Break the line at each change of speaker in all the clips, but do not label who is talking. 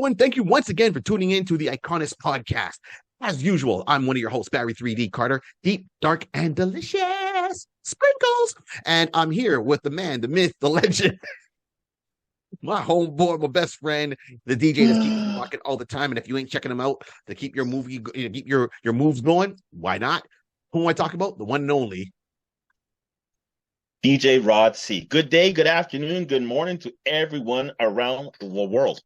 everyone. Thank you once again for tuning in to the Iconis podcast. As usual, I'm one of your hosts, Barry 3D Carter, deep, dark, and delicious sprinkles. And I'm here with the man, the myth, the legend, my homeboy, my best friend, the DJ that's keeping me rocking all the time. And if you ain't checking him out to keep your keep your moves going, why not? Who am I talking about? The one and only
DJ Rod C. Good day, good afternoon, good morning to everyone around the world.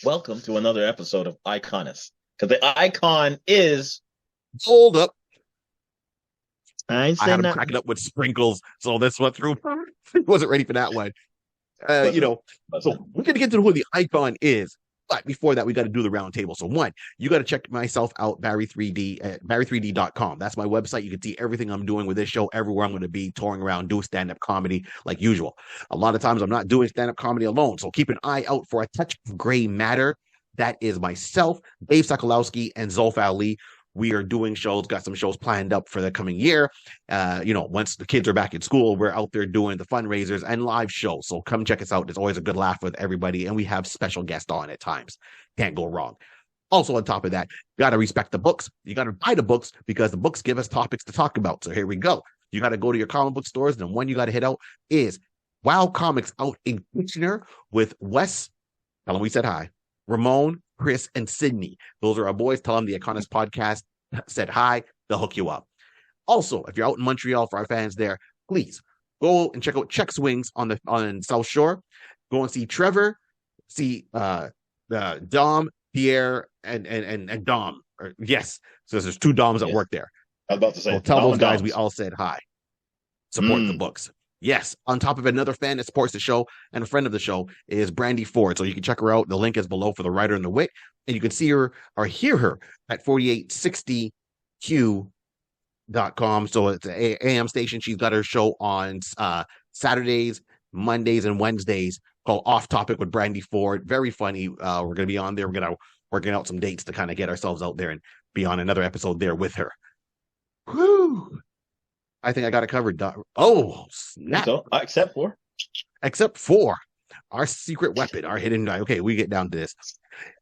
Welcome to another episode of Iconis. Because the icon is...
Hold up.
I
had him cracking up with sprinkles, so this went through. Wasn't ready for that one. So we're going to get to who the icon is. But before that, we got to do the round table. So one, you got to check myself out, Barry3D at barry3d.com. That's my website. You can see everything I'm doing with this show, everywhere I'm going to be touring around, doing stand-up comedy like usual. A lot of times I'm not doing stand-up comedy alone. So keep an eye out for A Touch of Gray Matter. That is myself, Dave Sokolowski, and Zulf Ali. We are doing shows, got some shows planned up for the coming year. Once the kids are back in school, we're out there doing the fundraisers and live shows. So come check us out. It's always a good laugh with everybody. And we have special guests on at times. Can't go wrong. Also, on top of that, you got to respect the books. You got to buy the books because the books give us topics to talk about. So here we go. You got to go to your comic book stores. And the one you got to hit out is Wow Comics out in Kitchener with Wes. Tell them we said hi. Ramon, Chris, and Sydney. Those are our boys. Tell them the Iconis podcast said hi. They'll hook you up. Also, if you're out in Montreal for our fans there, please go and check out Check Swings on South Shore. Go and see Trevor, see the Dom, Pierre, and Dom. Yes, so there's two Doms that work there.
I was about to say,
so tell those guys we all said hi. Support the books. Yes, on top of it, another fan that supports the show and a friend of the show is Brandy Ford. So you can check her out. The link is below for the writer and the wit. And you can see her or hear her at 4860q.com. So it's an AM station. She's got her show on Saturdays, Mondays, and Wednesdays called Off Topic with Brandy Ford. Very funny. We're going to be on there. We're going to working out some dates to kind of get ourselves out there and be on another episode there with her. Whew. I think I got it covered. Oh, snap.
So, except
for our secret weapon, our hidden die. Okay, we get down to this.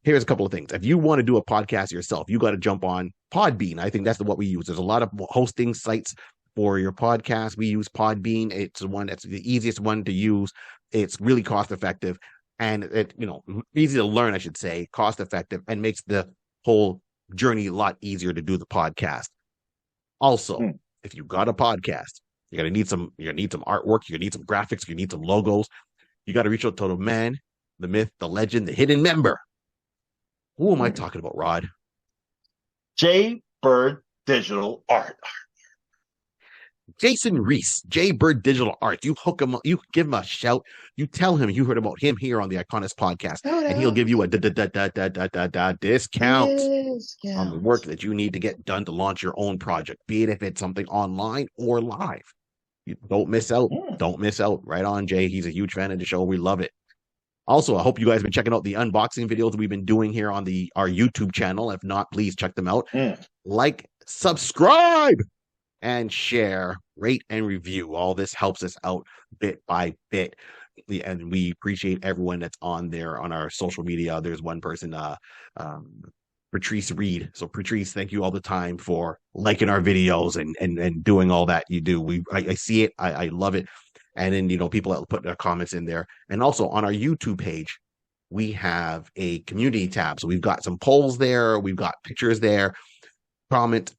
Here's a couple of things. If you want to do a podcast yourself, you got to jump on Podbean. I think that's what we use. There's a lot of hosting sites for your podcast. We use Podbean. It's the one that's the easiest one to use. It's really cost effective and easy to learn, I should say, cost effective, and makes the whole journey a lot easier to do the podcast. Also, if you got a podcast, you're gonna need some artwork, you're gonna need some graphics, you need some logos. You got to reach out to the man, the myth, the legend, the hidden member. Who am I talking about, Rod?
J Bird Digital Art.
Jason Reese, J Bird Digital Art. You hook him up, you give him a shout, you tell him you heard about him here on the Iconis podcast, and he'll give you a discount on the work that you need to get done to launch your own project, be it if it's something online or live. You don't miss out. Don't miss out. Right on, Jay. He's a huge fan of the show. We love it. Also, I hope you guys have been checking out the unboxing videos we've been doing here on our YouTube channel. If not, please check them out. Like, subscribe, and share, rate, and review. All this helps us out bit by bit. And we appreciate everyone that's on there on our social media. There's one person, Patrice Reed. So Patrice, thank you all the time for liking our videos and doing all that you do. I see it. I love it. And then, people that put their comments in there. And also on our YouTube page, we have a community tab. So we've got some polls there. We've got pictures there. Comment,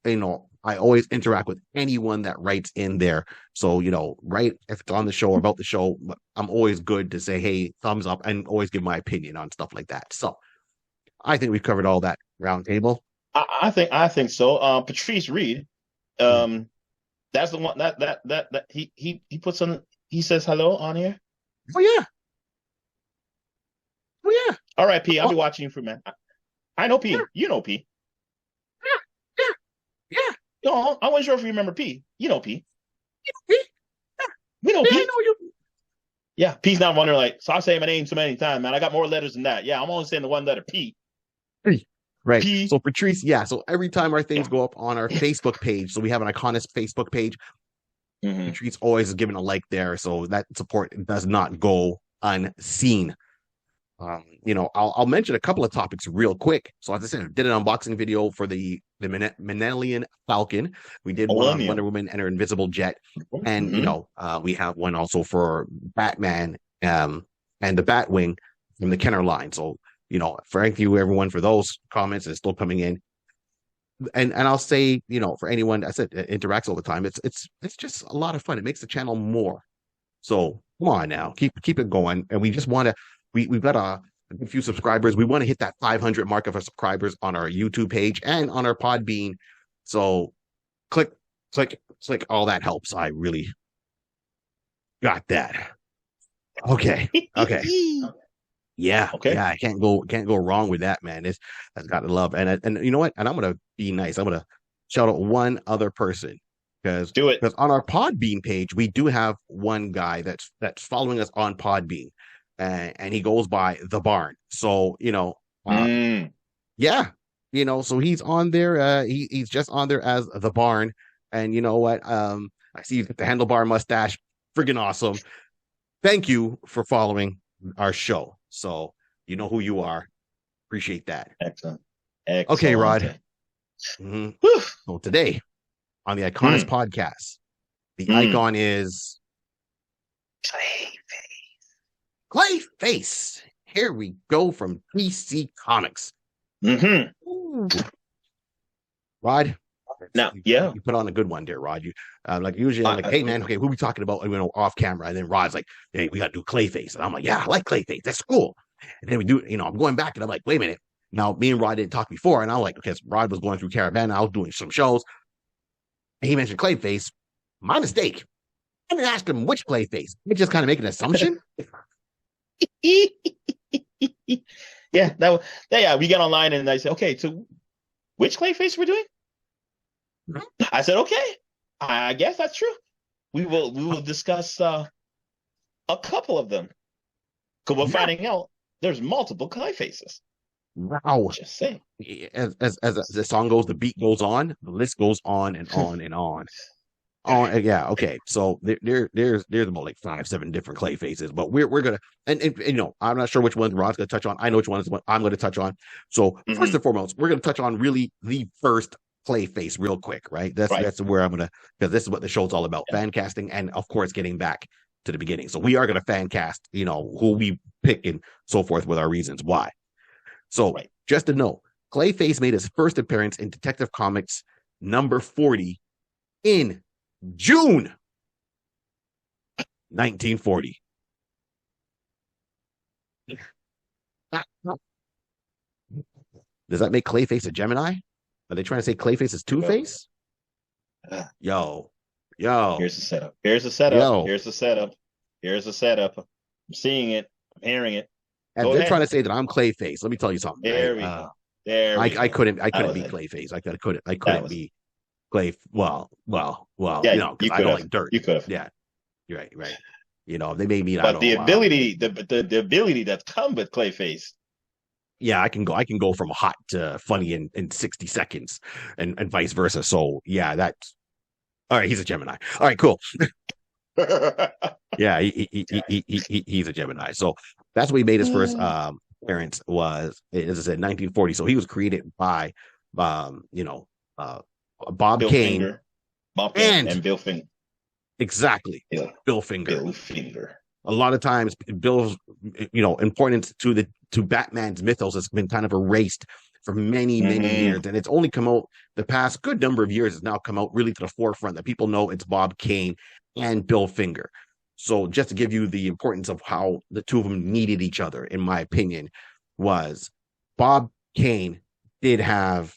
I always interact with anyone that writes in there. So, right, if it's on the show or about the show, I'm always good to say, hey, thumbs up, and always give my opinion on stuff like that. So I think we've covered all that round table.
I think so. Patrice Reed, that's the one that he puts on. He says hello on here.
Oh yeah.
All right, P. I'll be watching you for a minute. I know P. Yeah. You know P.
Yeah.
No, I wasn't sure if you remember P. You know P.
Yeah.
We know P.
I know you.
Yeah, P's not wondering so I say my name so many times, man. I got more letters than that. Yeah, I'm only saying the one letter P.
Right. P. So Patrice, so every time our things go up on our Facebook page, so we have an Iconis Facebook page, Patrice always is giving a like there, so that support does not go unseen. I'll mention a couple of topics real quick. So as I said, I did an unboxing video for the Millennium Falcon. We did one on Wonder Woman and her invisible jet, and we have one also for Batman and the Batwing from the Kenner line. So thank you everyone for those comments. It's still coming in. And I'll say, for anyone I said interacts all the time, it's just a lot of fun. It makes the channel more. So come on now, keep it going. And we just want to we've got a few subscribers. We want to hit that 500 mark of our subscribers on our YouTube page and on our Podbean. So click, all that helps. I really got that. Okay. Yeah. Okay. Yeah, I can't go wrong with that, man. I've got to love. And you know what? And I'm gonna be nice. I'm gonna shout out one other person because on our Podbean page, we do have one guy that's following us on Podbean. And he goes by The Barn. So, yeah, so he's on there. He's just on there as The Barn. And you know what? I see the handlebar mustache. Friggin' awesome. Thank you for following our show. So, you know who you are. Appreciate that.
Excellent.
Okay, Rod. Mm-hmm. So today on the Iconus podcast, the icon is Clayface. Here we go from DC Comics. Rod.
Now, you
put on a good one there, Rod. You usually I'm like, hey man, okay, who are we talking about? Off camera, and then Rod's like, hey, we got to do Clayface, and I'm like, yeah, I like Clayface. That's cool. And then we do, I'm going back, and I'm like, wait a minute. Now, me and Rod didn't talk before, and I'm like, okay, so Rod was going through Caravan. I was doing some shows, and he mentioned Clayface. My mistake. I didn't ask him which Clayface. I just kind of make an assumption.
We got online and I said, okay, so which Clayface we're doing? I said, okay, I guess that's true. We will discuss a couple of them because we're finding out there's multiple Clayfaces.
Wow!
Just saying.
As the song goes, the beat goes on, the list goes on and on and on. Yeah, okay. So there's about like 5-7 different Clayfaces, but we're gonna and I'm not sure which ones Rod's gonna touch on. I know which ones I'm gonna touch on. So first and foremost, we're gonna touch on really the first Clayface real quick, right? That's where I'm gonna, because this is what the show's all about, fan casting, and of course getting back to the beginning. So we are gonna fan cast, who we pick and so forth with our reasons why. So just to know, Clayface made his first appearance in Detective Comics number 40 in June 1940. Does that make Clayface a Gemini? Are they trying to say Clayface is Two-Face? Yo.
Here's the setup. Here's the setup. I'm seeing it. I'm hearing it.
And they're trying to say that I'm Clayface. Let me tell you something.
There we go.
I couldn't be Clayface. I couldn't be Clay. Well, because I don't like dirt.
You could have.
Yeah. You're right. They made me.
But the ability that's come with Clayface.
Yeah, I can go from hot to funny in 60 seconds and vice versa. So yeah, that's all right. He's a Gemini. All right, cool. Yeah, he's a Gemini. So that's what he made his first appearance was, as I said, 1940. So he was created by Bob Kane
and Bill Finger.
Exactly.
Yeah.
Bill Finger.
Bill Finger.
A lot of times Bill's importance to Batman's mythos has been kind of erased for many years, and it's only come out the past good number of years. Has now come out really to the forefront that people know it's Bob Kane and Bill Finger. So just to give you the importance of how the two of them needed each other, in my opinion, was Bob Kane did have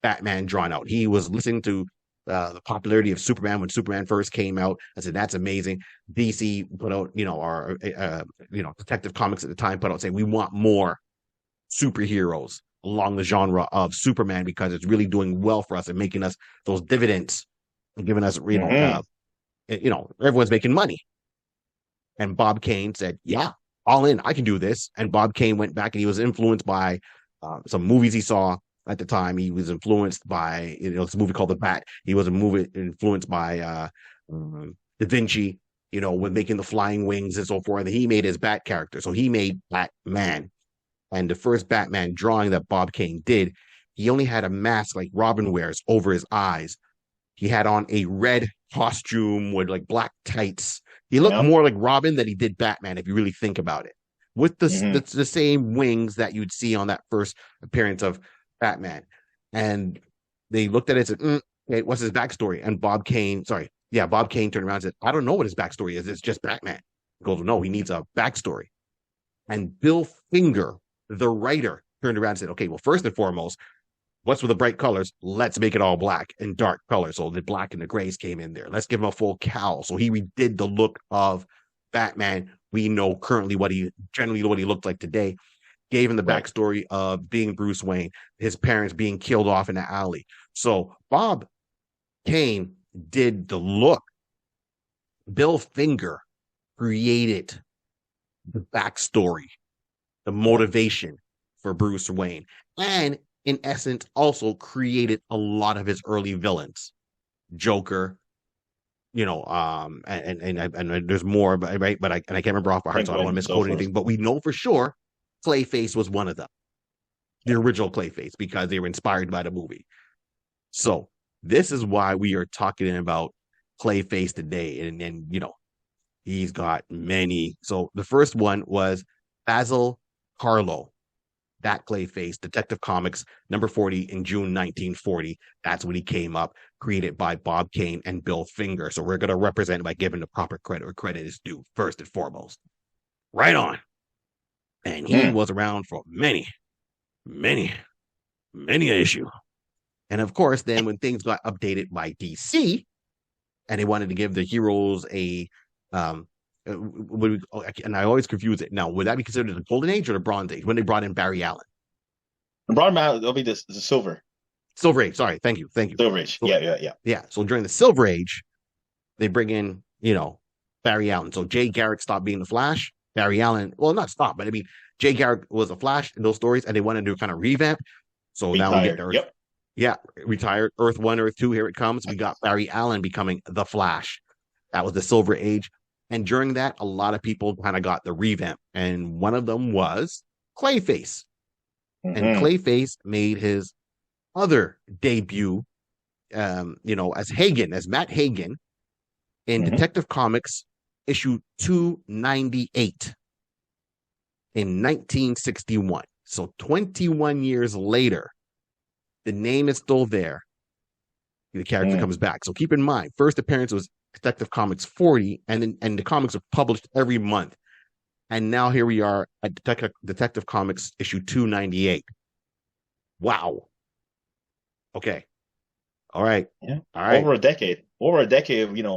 Batman drawn out. He was listening to the popularity of Superman when Superman first came out. I said, that's amazing. DC put out, our Detective Comics at the time put out saying we want more superheroes along the genre of Superman because it's really doing well for us and making us those dividends and giving us, everyone's making money. And Bob Kane said, yeah, all in, I can do this. And Bob Kane went back and he was influenced by some movies he saw at the time. He was influenced by, this movie called The Bat. He was a movie influenced by Da Vinci, with making the flying wings and so forth. And he made his Bat character. So he made Batman And the first Batman drawing that Bob Kane did, he only had a mask like Robin wears over his eyes. He had on a red costume with like black tights. He looked
Yeah.
more like Robin than he did Batman, if you really think about it, with the same wings that you'd see on that first appearance of Batman. And they looked at it and said, okay, what's his backstory? And Bob Kane turned around and said, I don't know what his backstory is. It's just Batman. He goes, no, he needs a backstory. And Bill Finger, the writer, turned around and said, okay, well, first and foremost, what's with the bright colors? Let's make it all black and dark colors. So the black and the grays came in there. Let's give him a full cowl. So he redid the look of Batman. We know currently what he looked like today. Gave him the backstory of being Bruce Wayne, his parents being killed off in the alley. So Bob Kane did the look. Bill Finger created the backstory, the motivation for Bruce Wayne, and in essence also created a lot of his early villains. Joker, and there's more, but right, but I can't remember off by heart, so I don't want to misquote anything. But we know for sure Clayface was one of them, the original Clayface, because they were inspired by the movie. So this is why we are talking about Clayface today, and he's got many. So the first one was Basil Carlo. That Clayface, Detective Comics number 40 in June 1940. That's when he came up, created by Bob Kane and Bill Finger. So we're going to represent it by giving the proper credit where credit is due, first and foremost. Right on. And he was around for many issue. And of course, then when things got updated by DC and they wanted to give the heroes and I always confuse it. Now, would that be considered the Golden Age or the Bronze Age when they brought in Barry Allen?
The Bronze Age, it'll be the Silver.
Silver Age. Sorry, thank you.
Silver Age. Yeah.
So during the Silver Age, they bring in Barry Allen. So Jay Garrick stopped being the Flash. Barry Allen, well, not stop, but I mean Jay Garrick was a Flash in those stories, and they wanted to kind of revamp. So now we get the Earth.
Yep.
Yeah, retired. Earth 1, Earth 2, here it comes. We got Barry Allen becoming the Flash. That was the Silver Age. And during that, a lot of people kind of got the revamp. And one of them was Clayface. And Clayface made his other debut, as Hagen, as Matt Hagen in Detective Comics issue 298 in 1961. So 21 years later, the name is still there. The character comes back. So keep in mind, first appearance was Detective Comics 40, and the comics are published every month. And now here we are at Detective Comics issue 298. Wow. Okay. All right.
Yeah.
All right.
Over a decade,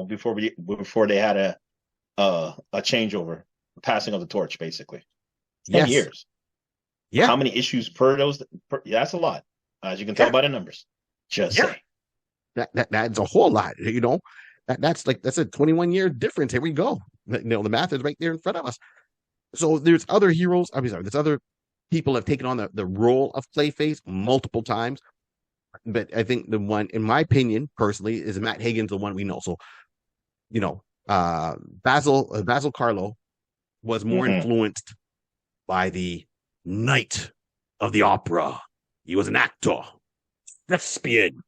before they had a changeover, passing of the torch, basically. 10 years.
Yeah.
How many issues per those? That's a lot, as you can tell by the numbers. Just say.
That's a whole lot. That's a 21-year difference. Here we go. The math is right there in front of us. So there's other heroes. There's other people have taken on the role of Clayface multiple times. But I think the one, in my opinion, personally, is Matt Hagen's the one we know. So, Basil Carlo was more influenced by the Knight of the Opera. He was an actor, thespian.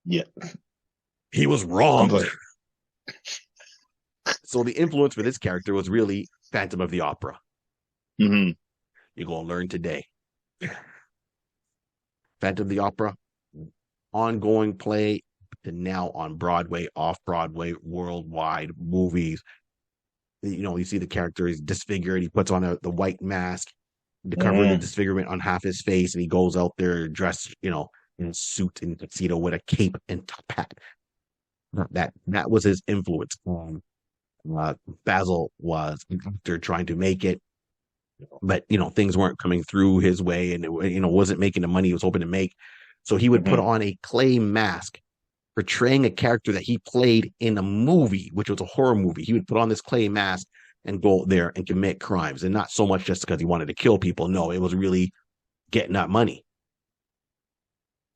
Yeah.
He was wrong. So the influence for this character was really Phantom of the Opera. You're going to learn today. Phantom of the Opera, ongoing play to now on Broadway, off-Broadway, worldwide movies. You see the character is disfigured. He puts on the white mask to cover the disfigurement on half his face, and he goes out there dressed, in a suit and tuxedo with a cape and top hat. That was his influence. Basil was an actor trying to make it, but things weren't coming through his way, and it wasn't making the money he was hoping to make. So he would put on a clay mask, portraying a character that he played in a movie, which was a horror movie. He would put on this clay mask and go there and commit crimes, and not so much just because he wanted to kill people. No, it was really getting that money.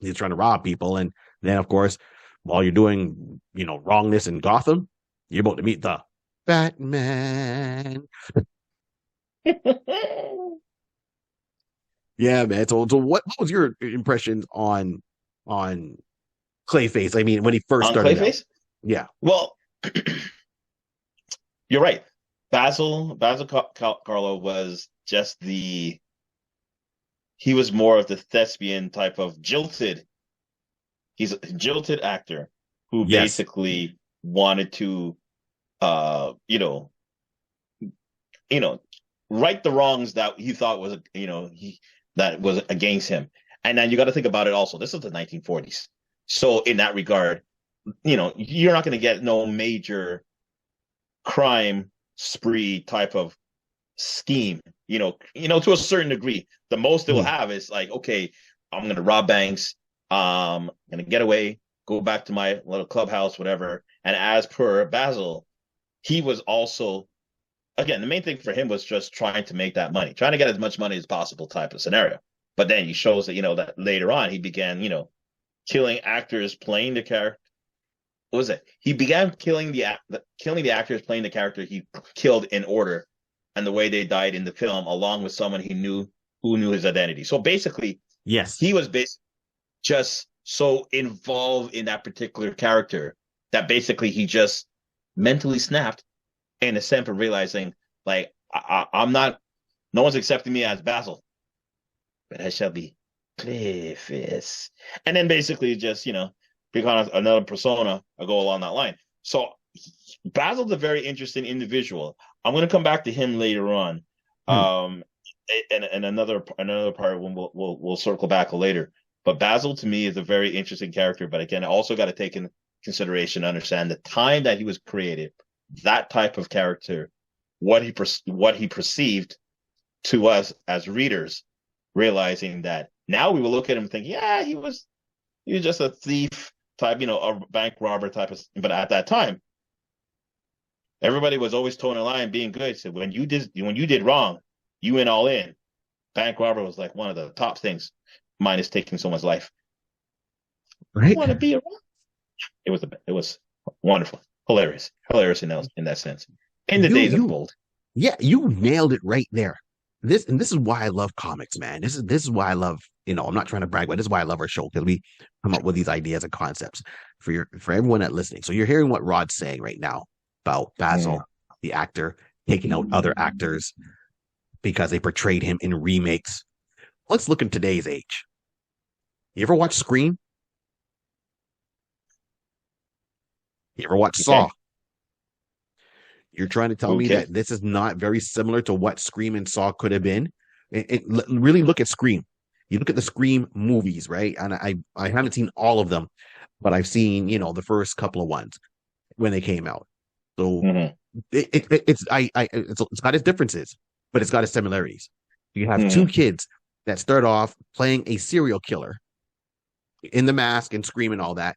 He's trying to rob people, and then of course, while you're doing wrongness in Gotham, you're about to meet the Batman. Yeah, man. So what was your impressions on Clayface? I mean, when he first
On
started out.
Clayface?
Yeah.
Well, you're right. Carlo was just he was more of the thespian type of jilted. He's a jilted actor who
Yes.
basically wanted to, uh, you know, you know, right the wrongs that he thought was, that was against him. And then you got to think about it also. This is the 1940s. So in that regard, you're not going to get no major crime spree type of scheme, to a certain degree. The most they will
Mhm.
have is like, okay, I'm going to rob banks. I'm going to get away, go back to my little clubhouse, whatever. And as per Basil, he was also, again, the main thing for him was just trying to make that money, trying to get as much money as possible type of scenario. But then he shows that, that later on he began, killing actors playing the character. What was it? He began killing the actors playing the character he killed in order and the way they died in the film, along with someone he knew who knew his identity. So basically,
Yes.
he was just so involved in that particular character that basically he just mentally snapped in a sense of realizing, like, I'm not, no one's accepting me as Basil, but I shall be Clayface. And then basically just, become another persona or go along that line. So Basil's a very interesting individual. I'm going to come back to him later on.
Hmm.
And another part when we'll circle back later. But Basil to me is a very interesting character. But again, I also got to take in consideration to understand the time that he was created, that type of character, what he perceived to us as readers, realizing that now we will look at him and think, yeah, he was just a thief type, a bank robber type of. But at that time, everybody was always toeing the line, being good. So when you did wrong, you went all in. Bank robber was like one of the top things, minus taking someone's life. I
Right.
want to be a. It was wonderful, hilarious in that sense. In the
You
days of
you
old.
Yeah, you nailed it right there. This is why I love comics, man. This is why I love, I'm not trying to brag, but this is why I love our show because we come up with these ideas and concepts for everyone that listening. So you're hearing what Rod's saying right now about
Mm.
Basil, the actor, taking out other actors because they portrayed him in remakes. Let's look in today's age. You ever watch Scream? You ever watch Saw?
Okay.
You're trying to tell me
Okay.
that this is not very similar to what Scream and Saw could have been? Really look at Scream. You look at the Scream movies, right? And I haven't seen all of them, but I've seen the first couple of ones when they came out. So
Mm-hmm.
it's got its differences, but it's got its similarities. You have two
Mm-hmm.
kids that start off playing a serial killer in the mask and Scream and all that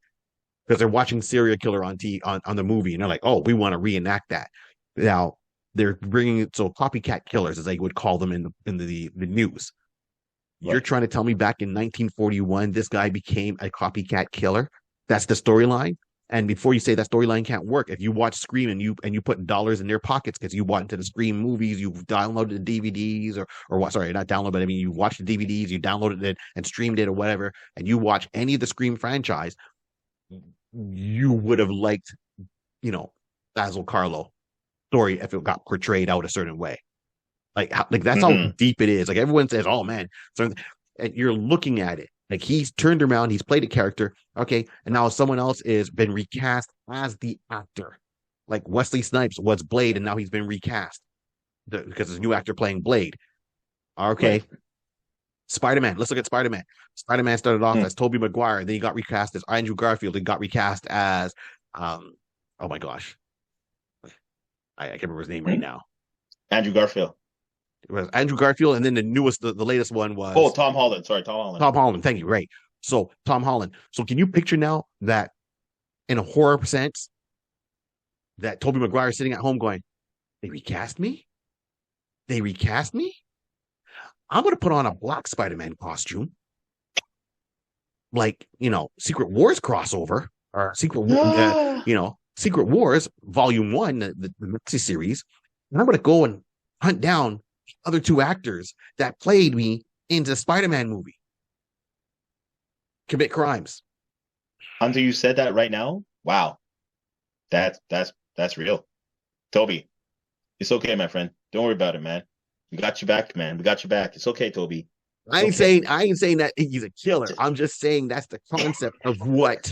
because they're watching serial killer on the movie and they're like, oh, we want to reenact that. Now they're bringing it so copycat killers, as they would call them in the news. You're
Right.
trying to tell me back in 1941 this guy became a copycat killer? That's the storyline. And before you say that storyline can't work, if you watch Scream and you put dollars in their pockets because you went to the Scream movies, you downloaded the DVDs or what? Sorry, not download, but I mean you watched the DVDs, you downloaded it and streamed it or whatever, and you watch any of the Scream franchise, you would have liked, you know, Basil Carlo story if it got portrayed out a certain way. Like that's how
Mm-hmm.
deep it is. Like everyone says, "Oh man," so and you're looking at it like he's turned around, he's played a character, okay, and now someone else is been recast as the actor. Like Wesley Snipes was Blade, and now he's been recast because there's a new actor playing Blade.
Right.
Okay, Spider-Man. Let's look at Spider-Man. Spider-Man started off
Mm.
as Tobey Maguire, then he got recast as Andrew Garfield, and got recast as um. Oh my gosh, I can't remember his name right
Mm.
now.
Andrew Garfield.
It was Andrew Garfield, and then the latest one
Oh,
was
Tom Holland. Sorry, Tom Holland.
Tom Holland. Thank you. Right. So Tom Holland. So can you picture now that in a horror sense, that Tobey Maguire is sitting at home going, "They recast me? They recast me? I'm going to put on a black Spider-Man costume, like Secret Wars crossover or
Ah.
Secret Wars Volume One, the Nazi series, and I'm going to go and hunt down other two actors that played me into Spider-Man movie, commit crimes.
Until you said that right now, wow, that's real. Toby, it's okay, my friend. Don't worry about it, man. We got you back, man. We got you back. It's okay, Toby. It's okay.
I ain't saying that he's a killer. I'm just saying that's the concept of what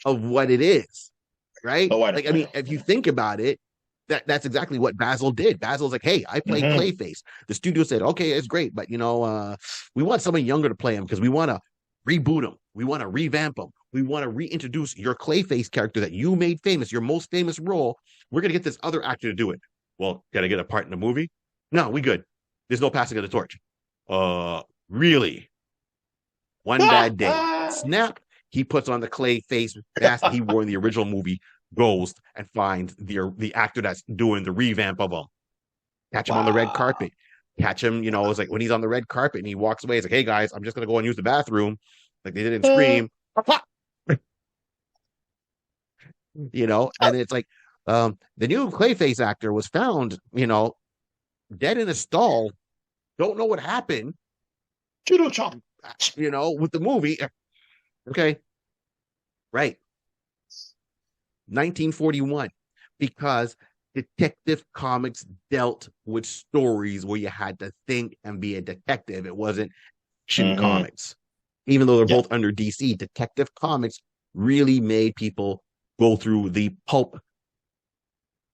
it is, right?
Oh, I know.
Like, I mean, if you think about it, that's exactly what Basil did. Basil's like, hey, I played Clayface. The studio said, okay, it's great, but we want someone younger to play him because we want to reboot him. We want to revamp him. We want to reintroduce your Clayface character that you made famous, your most famous role. We're gonna get this other actor to do it. Well, gotta get a part in the movie? No, we good. There's no passing of the torch. Really? One bad day. Snap. He puts on the Clayface mask he wore in the original movie, goes and finds the actor that's doing the revamp of him. Catch him on the red carpet. Catch him, it's like when he's on the red carpet and he walks away, it's like, hey guys, I'm just gonna go and use the bathroom. Like they did in Scream. And it's like the new Clayface actor was found, dead in a stall. Don't know what happened.
Judo chop.
With the movie. Okay. Right. 1941. Because Detective Comics dealt with stories where you had to think and be a detective. It wasn't action comics. Even though they're both under DC, Detective Comics really made people go through the pulp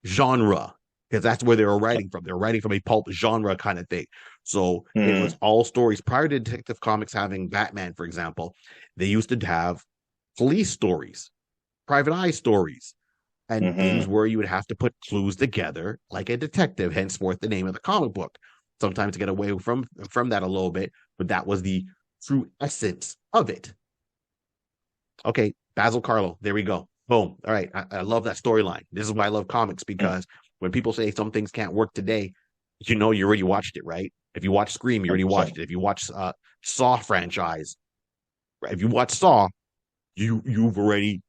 genre because that's where they were writing from. They were writing from a pulp genre kind of thing. So it was all stories. Prior to Detective Comics having Batman, for example, they used to have police stories, private eye stories, and things where you would have to put clues together like a detective, henceforth the name of the comic book. Sometimes to get away from that a little bit, but that was the true essence of it. Okay, Basil Carlo, there we go. Boom. All right, I love that storyline. This is why I love comics, because when people say some things can't work today, you already watched it, right? If you watch Scream, you already watched it. If you watch Saw franchise, right? If you watch Saw, you've already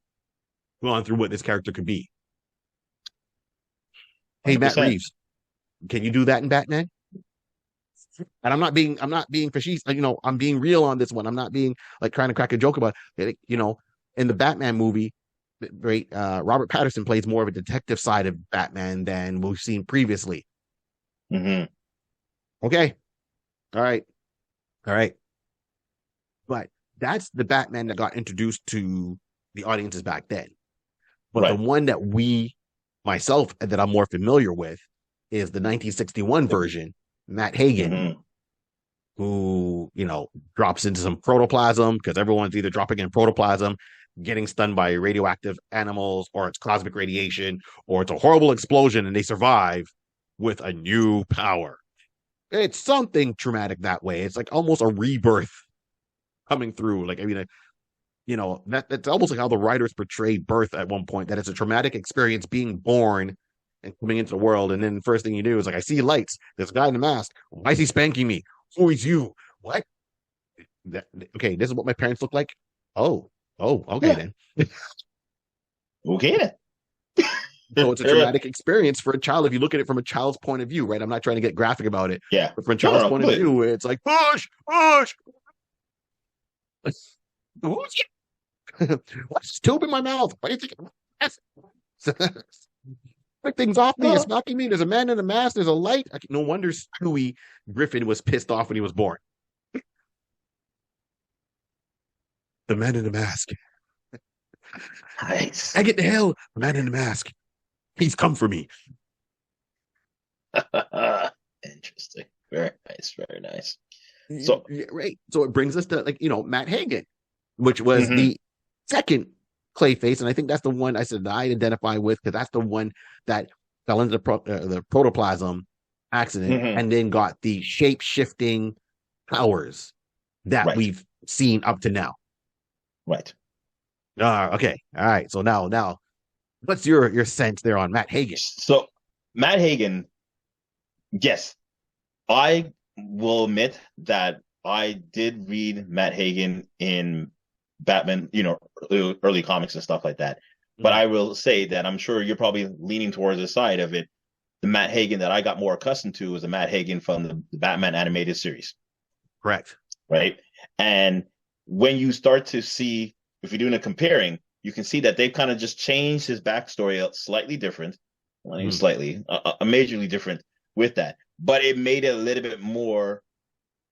gone through what this character could be. Hey, 100%. Matt Reeves, can you do that in Batman? And I'm not being facetious. I'm being real on this one. I'm not being like trying to crack a joke about it. In the Batman movie, right? Robert Pattinson plays more of a detective side of Batman than we've seen previously. Okay. All right. But that's the Batman that got introduced to the audiences back then. But the one that myself, that I'm more familiar with is the 1961 version, Matt Hagen, who, drops into some protoplasm because everyone's either dropping in protoplasm, getting stunned by radioactive animals, or it's cosmic radiation, or it's a horrible explosion and they survive with a new power. It's something traumatic that way. It's like almost a rebirth coming through. Like, that's almost like how the writers portrayed birth at one point, that it's a traumatic experience being born and coming into the world. And then the first thing you do is like, I see lights. There's a guy in a mask. Why is he spanking me? Who is you? What? Okay, this is what my parents look like. Oh, okay then.
Okay then.
So it's a traumatic experience for a child if you look at it from a child's point of view, right? I'm not trying to get graphic about it.
Yeah.
But from a child's point of view, it's like, push. What's tube in my mouth? What do you think? Pick things off me. It's knocking me. There's a man in a mask. There's a light. No wonder Stewie Griffin was pissed off when he was born. The man in the mask.
Nice.
I get the hell. The man in the mask. He's come for me.
Interesting. Very nice. Very nice.
So right. So it brings us to Matt Hagen, which was the second Clayface, and I think that's the one I said that I identify with because that's the one that fell into the protoplasm accident and then got the shape shifting powers that we've seen up to now.
Right.
Okay. All right. So now, what's your sense there on Matt Hagen?
So Matt Hagen, yes, I will admit that I did read Matt Hagen in Batman, early comics and stuff like that. But I will say that I'm sure you're probably leaning towards the side of it. The Matt Hagen that I got more accustomed to was the Matt Hagen from the Batman animated series.
Correct.
right? And when you start to see, if you're doing a comparing, you can see that they've kind of just changed his backstory slightly different, not even slightly, majorly different with that. But it made it a little bit more,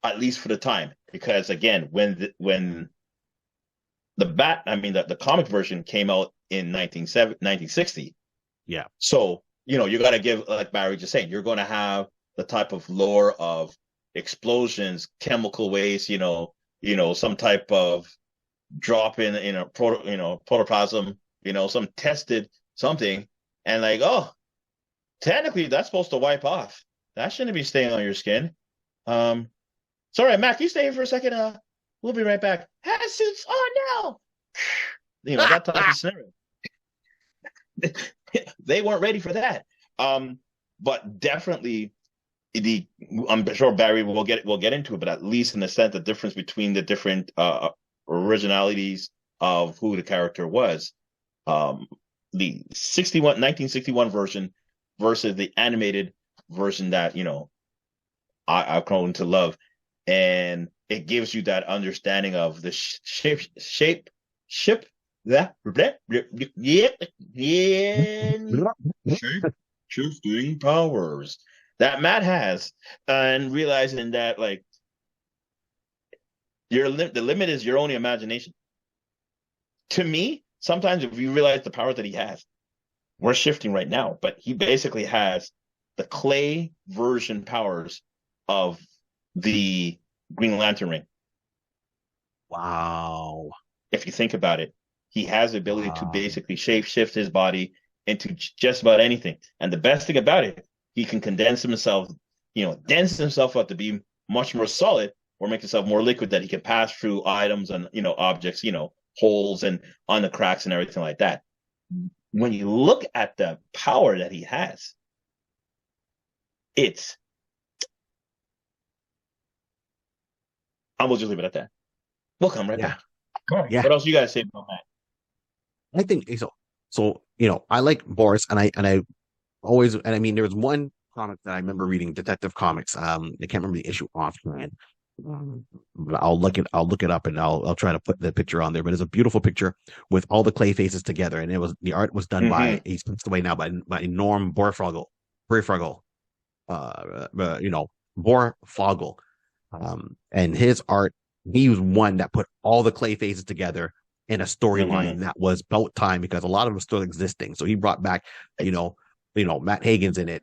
at least for the time, because again, when the comic version came out in 1960.
Yeah.
So, you got to give, like Barry just saying, you're going to have the type of lore of explosions, chemical waste, some type of drop in a protoplasm, some tested something, and like, oh, technically that's supposed to wipe off. That shouldn't be staying on your skin. Sorry, Mac, you stay here for a second. We'll be right back. Suits on now. That type of scenario. They weren't ready for that. But definitely I'm sure Barry will get into it, but at least in the sense the difference between the different originalities of who the character was. The 1961 version versus the animated version that, I've grown to love. And it gives you that understanding of the ship that shifting powers that Matt has, and realizing that like the limit is your own imagination. To me, sometimes if you realize the power that he has, we're shifting right now, but he basically has the clay version powers of the Green Lantern ring.
Wow.
If you think about it, he has the ability to basically shape shift his body into just about anything. And the best thing about it, he can dense himself up to be much more solid, or make himself more liquid that he can pass through items and, objects, holes and on the cracks and everything like that. When you look at the power that he has, I will just leave it at that. We'll come right back.
Yeah.
What else you guys say about that?
I think so. So, I like Boris, and I always, and I mean, there was one comic that I remember reading, Detective Comics. I can't remember the issue offhand. But I'll look it up, and I'll try to put the picture on there. But it's a beautiful picture with all the clay faces together, and the art was done by, he's passed away now, by Norm Borfogel, Borfogel. And his art, he was one that put all the clay faces together in a storyline that was about time, because a lot of them still existing. So he brought back, Matt Hagen's in it,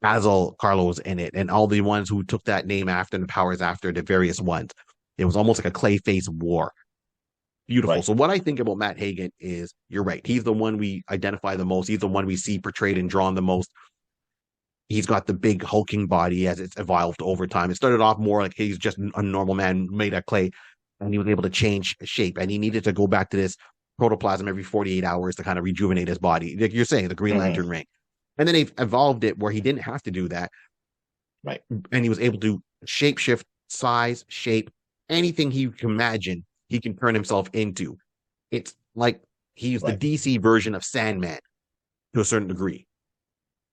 Basil, Carlo's in it, and all the ones who took that name after the powers after the various ones. It was almost like a clay face war. Beautiful. Right. So what I think about Matt Hagen is, you're right. He's the one we identify the most. He's the one we see portrayed and drawn the most. He's got the big hulking body as it's evolved over time. It started off more like he's just a normal man made of clay, and he was able to change shape, and he needed to go back to this protoplasm every 48 hours to kind of rejuvenate his body. Like you're saying, the Green Lantern ring. And then they've evolved it where he didn't have to do that.
Right.
And he was able to shape shift, size, shape, anything he can imagine, he can turn himself into. It's like he's the DC version of Sandman to a certain degree.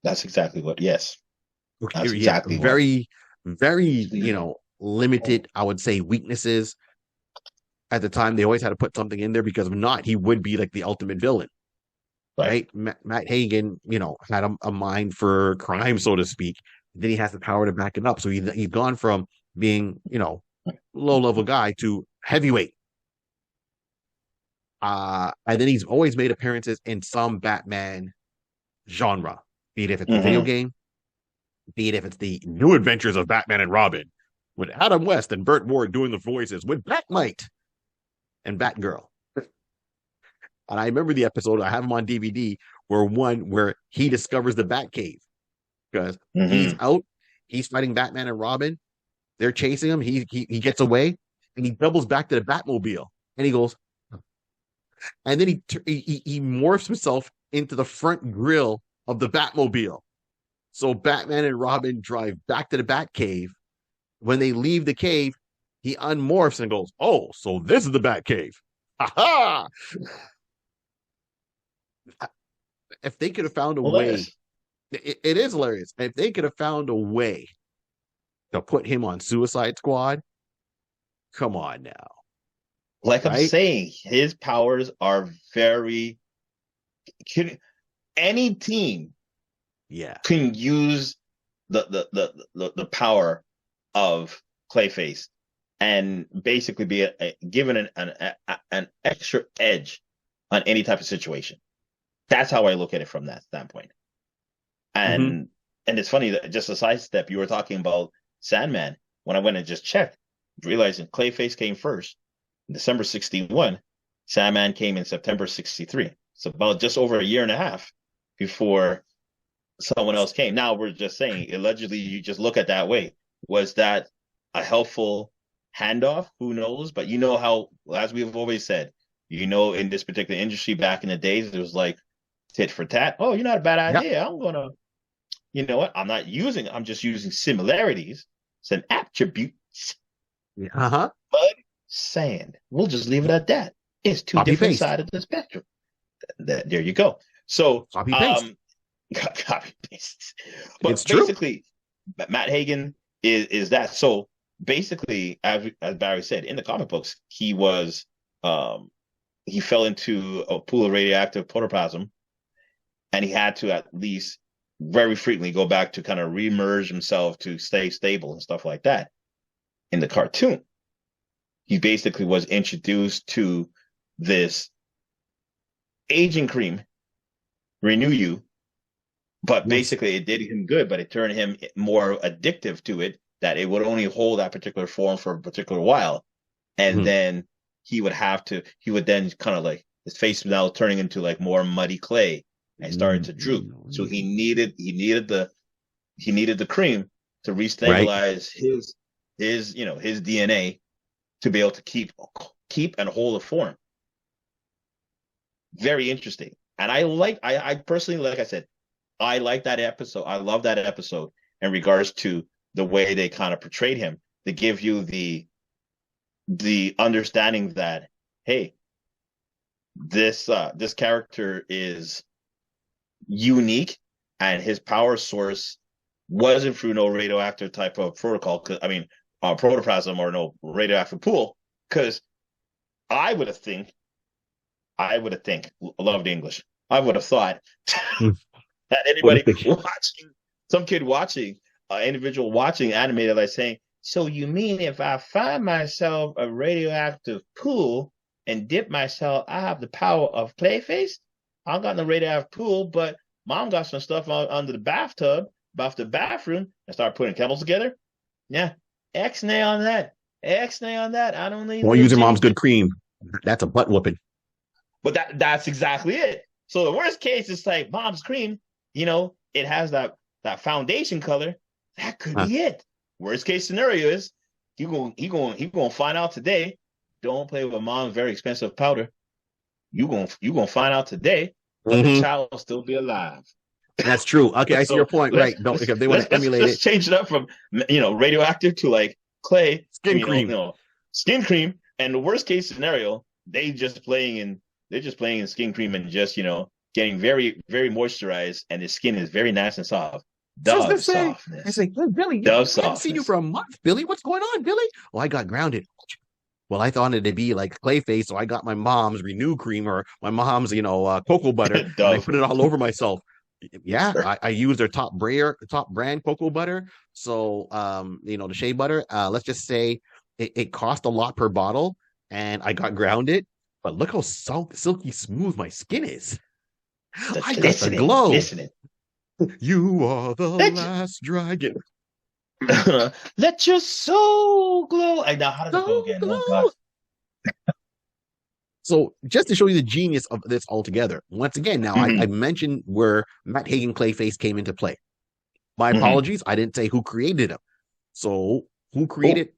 That's exactly what, yes.
That's exactly very, very, limited, I would say, weaknesses. At the time, they always had to put something in there, because if not, he would be like the ultimate villain. Right? Matt Hagen, had a mind for crime, so to speak. Then he has the power to back it up. So he's gone from being, low-level guy to heavyweight. And then he's always made appearances in some Batman genre, be it if it's a video game, be it if it's the New Adventures of Batman and Robin, with Adam West and Burt Ward doing the voices, with Batmite and Batgirl. And I remember the episode, I have him on DVD, where he discovers the Batcave, because he's out, he's fighting Batman and Robin, they're chasing him, he gets away, and he doubles back to the Batmobile, and he goes, and then he morphs himself into the front grill of the Batmobile. So Batman and Robin drive back to the Batcave. When they leave the cave, he unmorphs and goes, "Oh, so this is the Batcave. Ha If they could have found a way, it is hilarious. If they could have found a way to put him on Suicide Squad. Come on now.
Like I'm
Right?
saying, his powers are very. Any team
Yeah.
can use the power of Clayface and basically be given an extra edge on any type of situation. That's how I look at it from that standpoint. And it's funny that just a sidestep, you were talking about Sandman. When I went and just checked, realizing Clayface came first in December 61. Sandman came in September 63. So about just over a year and a half before someone else came. Now we're just saying, allegedly, you just look at that way. Was that a helpful handoff? Who knows? But you know how, as we've always said, in this particular industry back in the days, it was like tit for tat. Oh, you're not a bad idea. I'm going to, you know what? I'm just using similarities. It's an attribute.
Uh-huh.
Mud, sand. We'll just leave it at that. It's two different sides of the spectrum. There you go. So,
copy paste.
Copy paste. But
it's
basically, true. Matt Hagen is that. So basically, as Barry said, in the comic books, he fell into a pool of radioactive protoplasm, and he had to at least very frequently go back to kind of remerge himself to stay stable and stuff like that. In the cartoon, he basically was introduced to this aging cream, renew you, but basically it did him good, but it turned him more addictive to it, that it would only hold that particular form for a particular while. And then he would then kind of like, his face was now turning into like more muddy clay and started to droop. So he needed the cream to restabilize his DNA to be able to keep and hold a form. Very interesting. And I personally, like I said, I like that episode. I love that episode in regards to the way they kind of portrayed him. They give you the understanding that, hey, this character is unique, and his power source wasn't through no radioactive type of protocol. Protoplasm or no radioactive pool. Because I would have love the English. I would have thought that anybody watching, some kid watching, individual watching animated, like saying, so you mean if I find myself a radioactive pool and dip myself, I have the power of Clayface? I don't got no radioactive pool, but mom got some stuff under the bathtub, above the bathroom, and start putting chemicals together? Yeah. X-nay on that. X-nay on that. I don't need.
Or using mom's good cream. That's a butt whooping.
But that's exactly it. So the worst case is like mom's cream, it has that foundation color. That could be it. Worst case scenario is he gonna find out today. Don't play with mom's very expensive powder. You gonna find out today, but the child will still be alive.
That's true. Okay, I see your point. Right? Don't if they want to emulate
it. Change it up from radioactive to like clay,
skin cream,
skin cream. And the worst case scenario, they're just playing in skin cream and just getting very, very moisturized, and the skin is very nice and soft. Dove softness.
I say, hey, Billy, I haven't seen you for a month, Billy. What's going on, Billy? Well, I got grounded. Well, I thought it'd be like Clayface, so I got my mom's Renew cream or my mom's, cocoa butter, and I put it all over myself. Yeah, sure. I use their top brand cocoa butter. So, the shea butter. Let's just say it cost a lot per bottle, and I got grounded. But look how silky smooth my skin is. I got the glow.
Listening.
You are the last dragon.
Let your soul glow. Now, how does it go again? Oh, God.
So just to show you the genius of this altogether, once again, now I mentioned where Matt Hagen Clayface came into play. My apologies. I didn't say who created him. So who created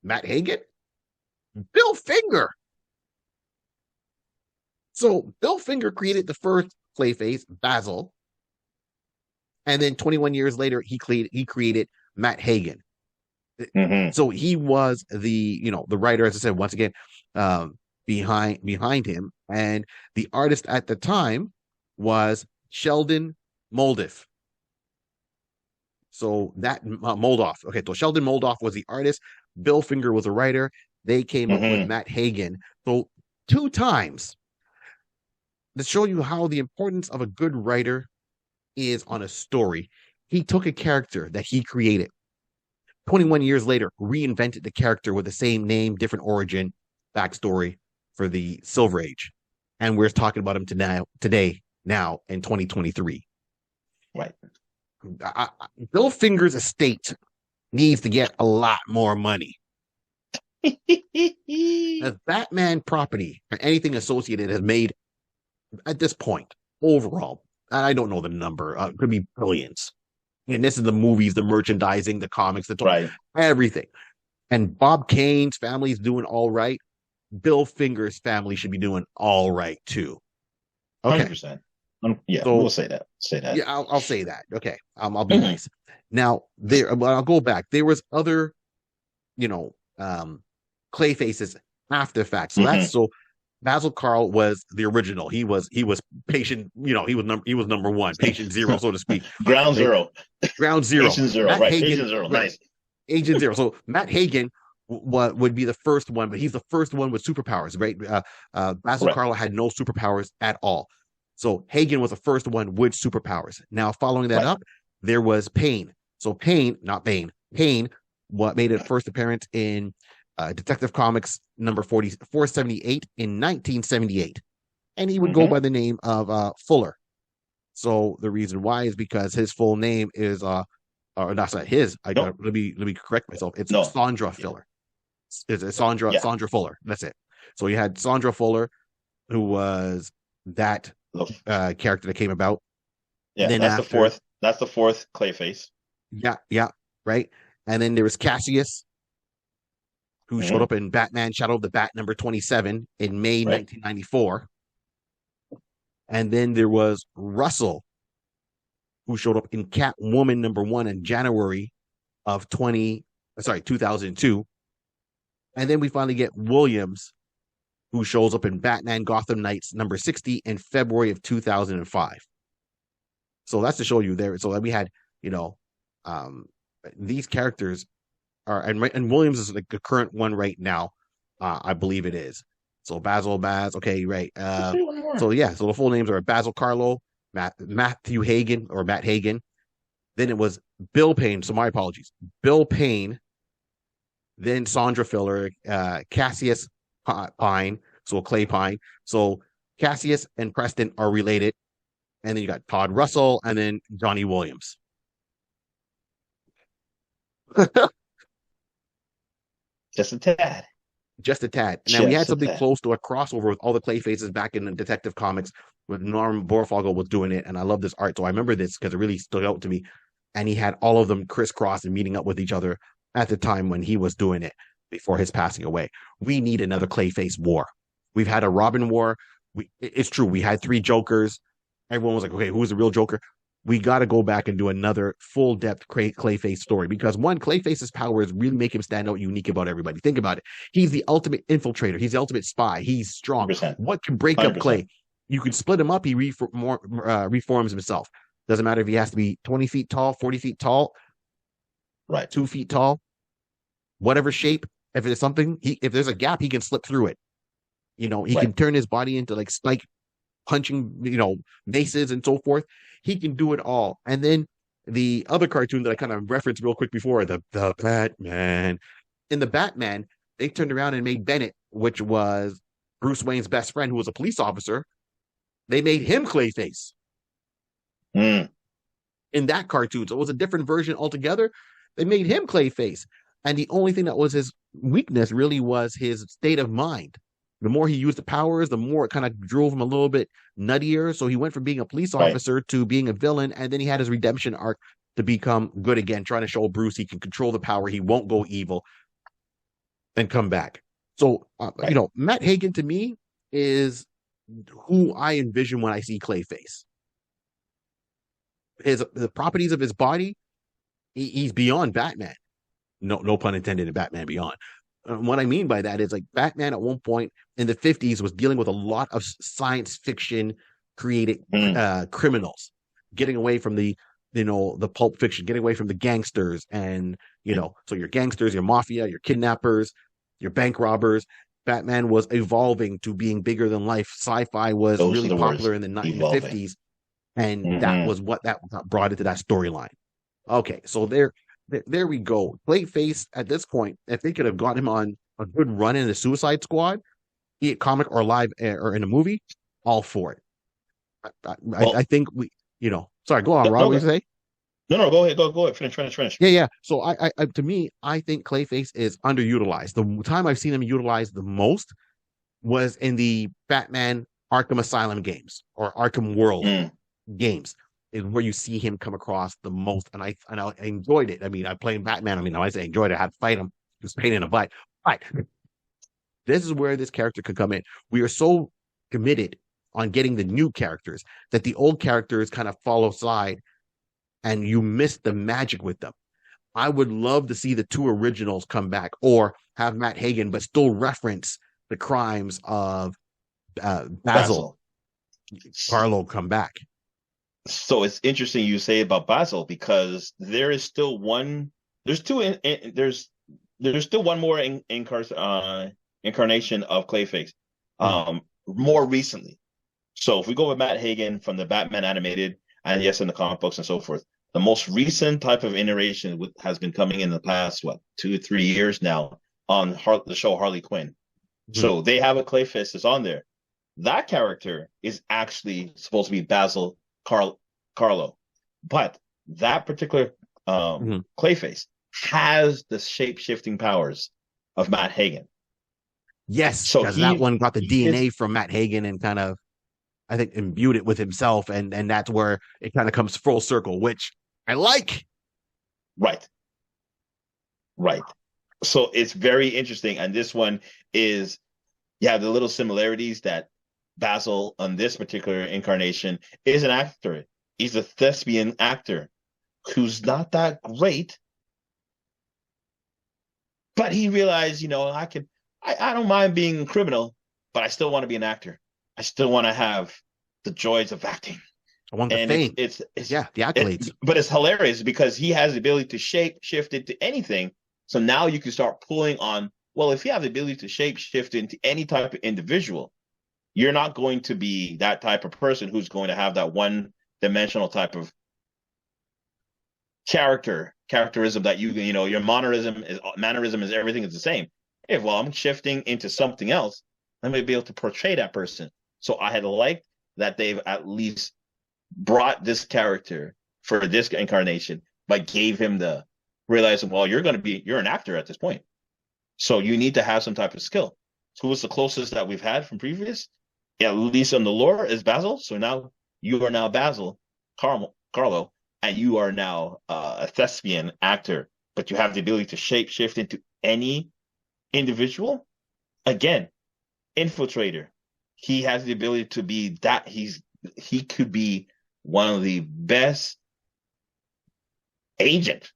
Matt Hagen? Bill Finger. So Bill Finger created the first Clayface, Basil. And then 21 years later, he created Matt Hagen. So he was the writer, as I said, once again, behind him. And the artist at the time was Sheldon Moldiff. So that Moldoff. Okay, so Sheldon Moldoff was the artist. Bill Finger was a writer. They came up with
Mm-hmm.
Matt Hagen. So 2 times to show you how the importance of a good writer is on a story. He took a character that he created. 21 years later, reinvented the character with the same name, different origin, backstory for the Silver Age. And we're talking about him today, now in 2023.
Right.
Bill Finger's estate needs to get a lot more money. As Batman property or anything associated has made at this point overall, I don't know the number, it could be billions. And this is the movies, the merchandising, the comics,
Right.
everything. And Bob Kane's family is doing all right. Bill Finger's family should be doing all right too. Okay.
100%. Yeah,
So,
we'll say that. Say that.
Yeah, I'll say that. Okay. I'll be nice. Now, I'll go back. There was other, Clayfaces after the fact. So Basil Carl was the original. He was patient, he was number one, patient zero, so to speak.
Ground zero.
Agent Zero.
Right.
Hagen,
Agent Zero. Nice.
Agent Zero. So Matt Hagen would be the first one, but he's the first one with superpowers, right? Basil Carlo had no superpowers at all. So Hagen was the first one with superpowers. Now, following that up, there was Payne. So Payne, not Bane, Payne, what made a first appearance in Detective Comics number 478 in 1978. And he would go by the name of Fuller. So the reason why is because his full name is or that's not his. Let me correct myself. It's Sandra Fuller. It's Sandra Fuller. That's it. So you had Sandra Fuller, who was that character that came about.
Yeah, then that's the fourth Clayface.
Yeah, right. And then there was Cassius, who showed up in Batman Shadow of the Bat number 27 in May 1994. And then there was Russell, who showed up in Catwoman number 1 in January of 2002. And then we finally get Williams, who shows up in Batman Gotham Knights number 60 in February of 2005. So that's to show you there. So that we had, these characters are, and Williams is like the current one right now. I believe it is. So Baz, okay, right. So the full names are Basil Carlo, Matthew Hagen or Matt Hagen. Then it was Bill Payne. So my apologies. Bill Payne. Then Sandra Fuller, Cassius Pine, so Clay Pine. So Cassius and Preston are related. And then you got Todd Russell and then Johnny Williams.
Just a tad.
Now we had something close to a crossover with all the Clayfaces back in the Detective Comics when Norm Borfogle was doing it. And I love this art. So I remember this because it really stood out to me. And he had all of them crisscross and meeting up with each other at the time when he was doing it before his passing away. We need another Clayface war. We've had a Robin war. It's true. We had 3 Jokers. Everyone was like, okay, who's the real Joker? We got to go back and do another full depth Clayface story because one, Clayface's powers really make him stand out unique about everybody. Think about it. He's the ultimate infiltrator. He's the ultimate spy. He's strong.
100%.
What can break 100%. Up Clay? You can split him up. He reforms himself. Doesn't matter if he has to be 20 feet tall, 40 feet tall,
right,
2 feet tall, whatever shape. If there's something, if there's a gap, he can slip through it. He can turn his body into like spike punching, maces and so forth. He can do it all. And then the other cartoon that I kind of referenced real quick before, the Batman. In the Batman, they turned around and made Bennett, which was Bruce Wayne's best friend, who was a police officer. They made him Clayface. In that cartoon. So it was a different version altogether. They made him Clayface. And the only thing that was his weakness really was his state of mind. The more he used the powers, the more it kind of drove him a little bit nuttier. So he went from being a police officer to being a villain. And then he had his redemption arc to become good again, trying to show Bruce he can control the power. He won't go evil and come back. So, Matt Hagen to me is who I envision when I see Clayface. The properties of his body, he's beyond Batman. No pun intended in Batman Beyond. What I mean by that is like Batman at one point in the 50s was dealing with a lot of science fiction created criminals, getting away from the the Pulp Fiction, getting away from the gangsters and, so your gangsters, your mafia, your kidnappers, your bank robbers. Batman was evolving to being bigger than life. Sci-fi was
Those are
really
the words.
popular in the
Evolving.
50s, and that
Mm-hmm.
was what that brought into that storyline. Okay, so there we go. Clayface at this point, if they could have got him on a good run in the Suicide Squad, be it comic or live or in a movie, all for it. I
Well,
think sorry, go on,
no,
Rob. What
no,
you say?
no, go ahead. Go ahead. Finish.
Yeah. So to me, I think Clayface is underutilized. The time I've seen him utilized the most was in the Batman Arkham Asylum games or Arkham World
Mm.
games, is where you see him come across the most. And I enjoyed it. I mean, I played Batman. I mean, I say enjoyed it. I had to fight him. He was pain in the butt. But this is where this character could come in. We are so committed on getting the new characters that the old characters kind of fall aside and you miss the magic with them. I would love to see the two originals come back or have Matt Hagen, but still reference the crimes of Basil, Carlo come back.
So it's interesting you say about Basil because there is still one. There's two. There's still one more incarnation of Clayface. More recently. So if we go with Matt Hagen from the Batman animated and yes, in the comic books and so forth, the most recent type of iteration has been coming in the past 2 or 3 years now on the show Harley Quinn. So they have a Clayface that's on there. That character is actually supposed to be Basil Carlo, but that particular Clayface has the shape-shifting powers of Matt Hagen.
Yes, so because that one got the DNA from Matt Hagen and kind of, I think, imbued it with himself, and that's where it kind of comes full circle, which I like.
Right. So it's very interesting, and this one is, the little similarities that Basil on this particular incarnation is an actor. He's a thespian actor who's not that great, but he realized, I don't mind being a criminal, but I still want to be an actor. I still want to have the joys of acting.
I want the fame. It's the accolades.
But it's hilarious because he has the ability to shape shift into anything. So now you can start pulling on, well, if you have the ability to shape shift into any type of individual, you're not going to be that type of person who's going to have that one-dimensional type of characterism that your mannerism is everything is the same. If I'm shifting into something else, let me be able to portray that person. So I had liked that they've at least brought this character for this incarnation, but gave him the realizing, well, you're an actor at this point. So you need to have some type of skill. So who's the closest that we've had from previous? At least in the lore is Basil. So now you are now Basil, Carlo, and you are now a thespian actor, but you have the ability to shape shift into any individual. Again, infiltrator. He has the ability to be that. He could be one of the best agent,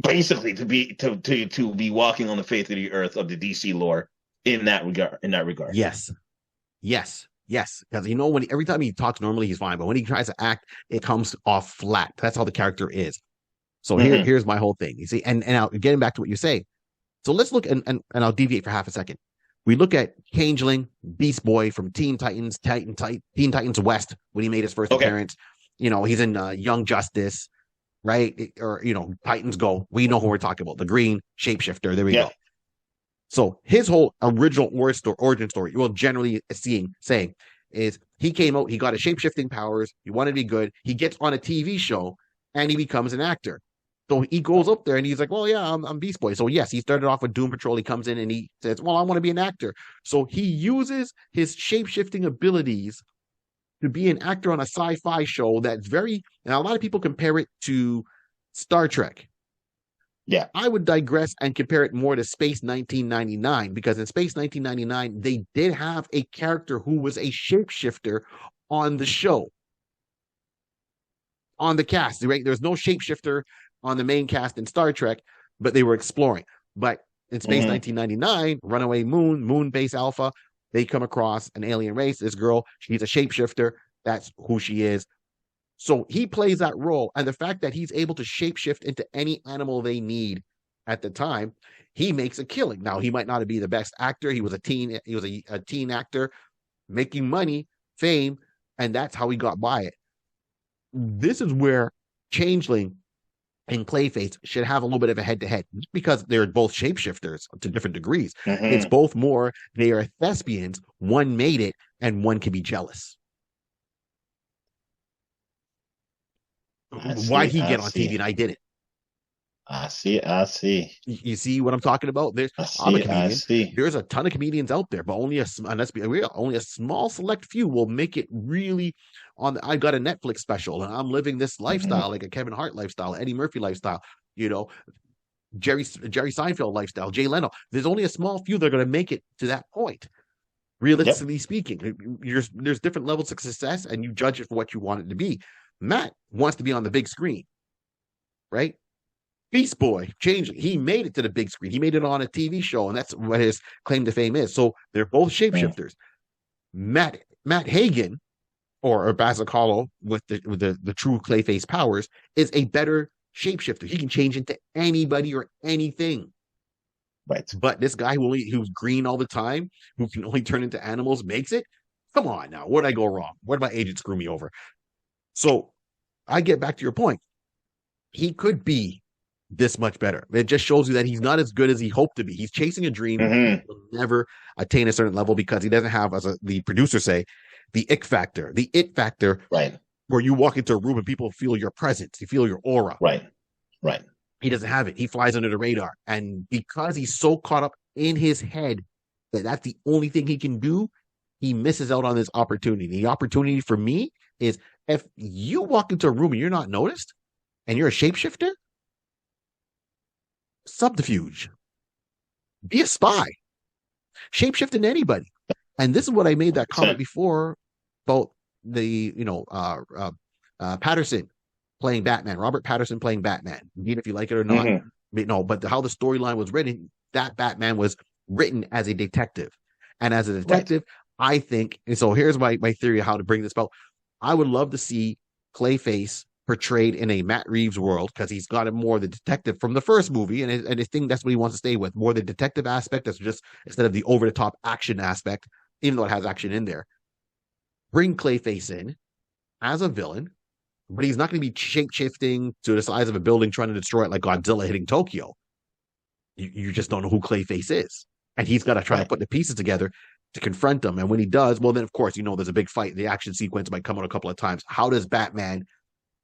basically, to be walking on the face of the earth of the DC lore in that regard.
Yes. Because when every time he talks normally, he's fine, but when he tries to act, it comes off flat. That's how the character is. So here's my whole thing. You see, and now getting back to what you say. So let's look and I'll deviate for half a second. We look at Changeling, Beast Boy from Teen Titans West when he made his first appearance. He's in Young Justice, right? Or Titans Go. We know who we're talking about. The green shapeshifter. There we go. So his whole original origin story, generally saying is he came out, he got his shape-shifting powers, he wanted to be good, he gets on a TV show, and he becomes an actor. So he goes up there and he's like, well, yeah, I'm Beast Boy. So yes, he started off with Doom Patrol. He comes in and he says, well, I want to be an actor. So he uses his shape-shifting abilities to be an actor on a sci-fi show that's and a lot of people compare it to Star Trek.
Yeah.
I would digress and compare it more to Space 1999, because in Space 1999, they did have a character who was a shapeshifter on the show, on the cast, right? There's no shapeshifter on the main cast in Star Trek, but they were exploring. But in Space 1999, Runaway Moon Base Alpha, they come across an alien race. This girl, she's a shapeshifter. That's who she is. So he plays that role, and the fact that he's able to shapeshift into any animal they need at the time, he makes a killing. Now he might not be the best actor. He was a teen actor making money, fame, and that's how he got by it. This is where Changeling and Clayface should have a little bit of a head-to-head because they're both shapeshifters to different degrees. It's both more they are thespians. One made it, and one can be jealous. Why'd he get on TV and I didn't?
I see.
You see what I'm talking about? I'm a comedian. There's a ton of comedians out there, but only a small select few will make it really on. I've got a Netflix special and I'm living this lifestyle, like a Kevin Hart lifestyle, Eddie Murphy lifestyle, Jerry Seinfeld lifestyle, Jay Leno. There's only a small few that are going to make it to that point. Realistically speaking, there's different levels of success and you judge it for what you want it to be. Matt wants to be on the big screen, right? Beast Boy, Changeling, he made it to the big screen. He made it on a TV show, and that's what his claim to fame is. So they're both shapeshifters. Matt Hagen, or Basil Carlo with the true Clayface powers, is a better shapeshifter. He can change into anybody or anything.
Right.
But this guy who's green all the time, who can only turn into animals, makes it? Come on now. Where'd I go wrong? Where did my agent screw me over? So I get back to your point. He could be this much better. It just shows you that he's not as good as he hoped to be. He's chasing a dream. He will never attain a certain level because he doesn't have, as the producers say, the it factor. The it factor,
right?
Where you walk into a room and people feel your presence, you feel your aura.
Right.
He doesn't have it. He flies under the radar. And because he's so caught up in his head that that's the only thing he can do, he misses out on this opportunity. The opportunity for me is if you walk into a room and you're not noticed and you're a shapeshifter, subterfuge. Be a spy. Shapeshift into anybody. And this is what I made that comment before about the, Patterson playing Batman, Robert Patterson playing Batman. Even if you like it or not, no, but how the storyline was written, that Batman was written as a detective. And as a detective, I think, and so here's my theory of how to bring this about. I would love to see Clayface portrayed in a Matt Reeves world because he's got more of the detective from the first movie, and I think that's what he wants to stay with, more the detective aspect. That's just instead of the over the top action aspect, even though it has action in there. Bring Clayface in as a villain, but he's not going to be shape shifting to the size of a building trying to destroy it like Godzilla hitting Tokyo. You just don't know who Clayface is, and he's got to try to put the pieces together to confront them. And when he does, well, then of course there's a big fight. The action sequence might come out a couple of times. How does Batman,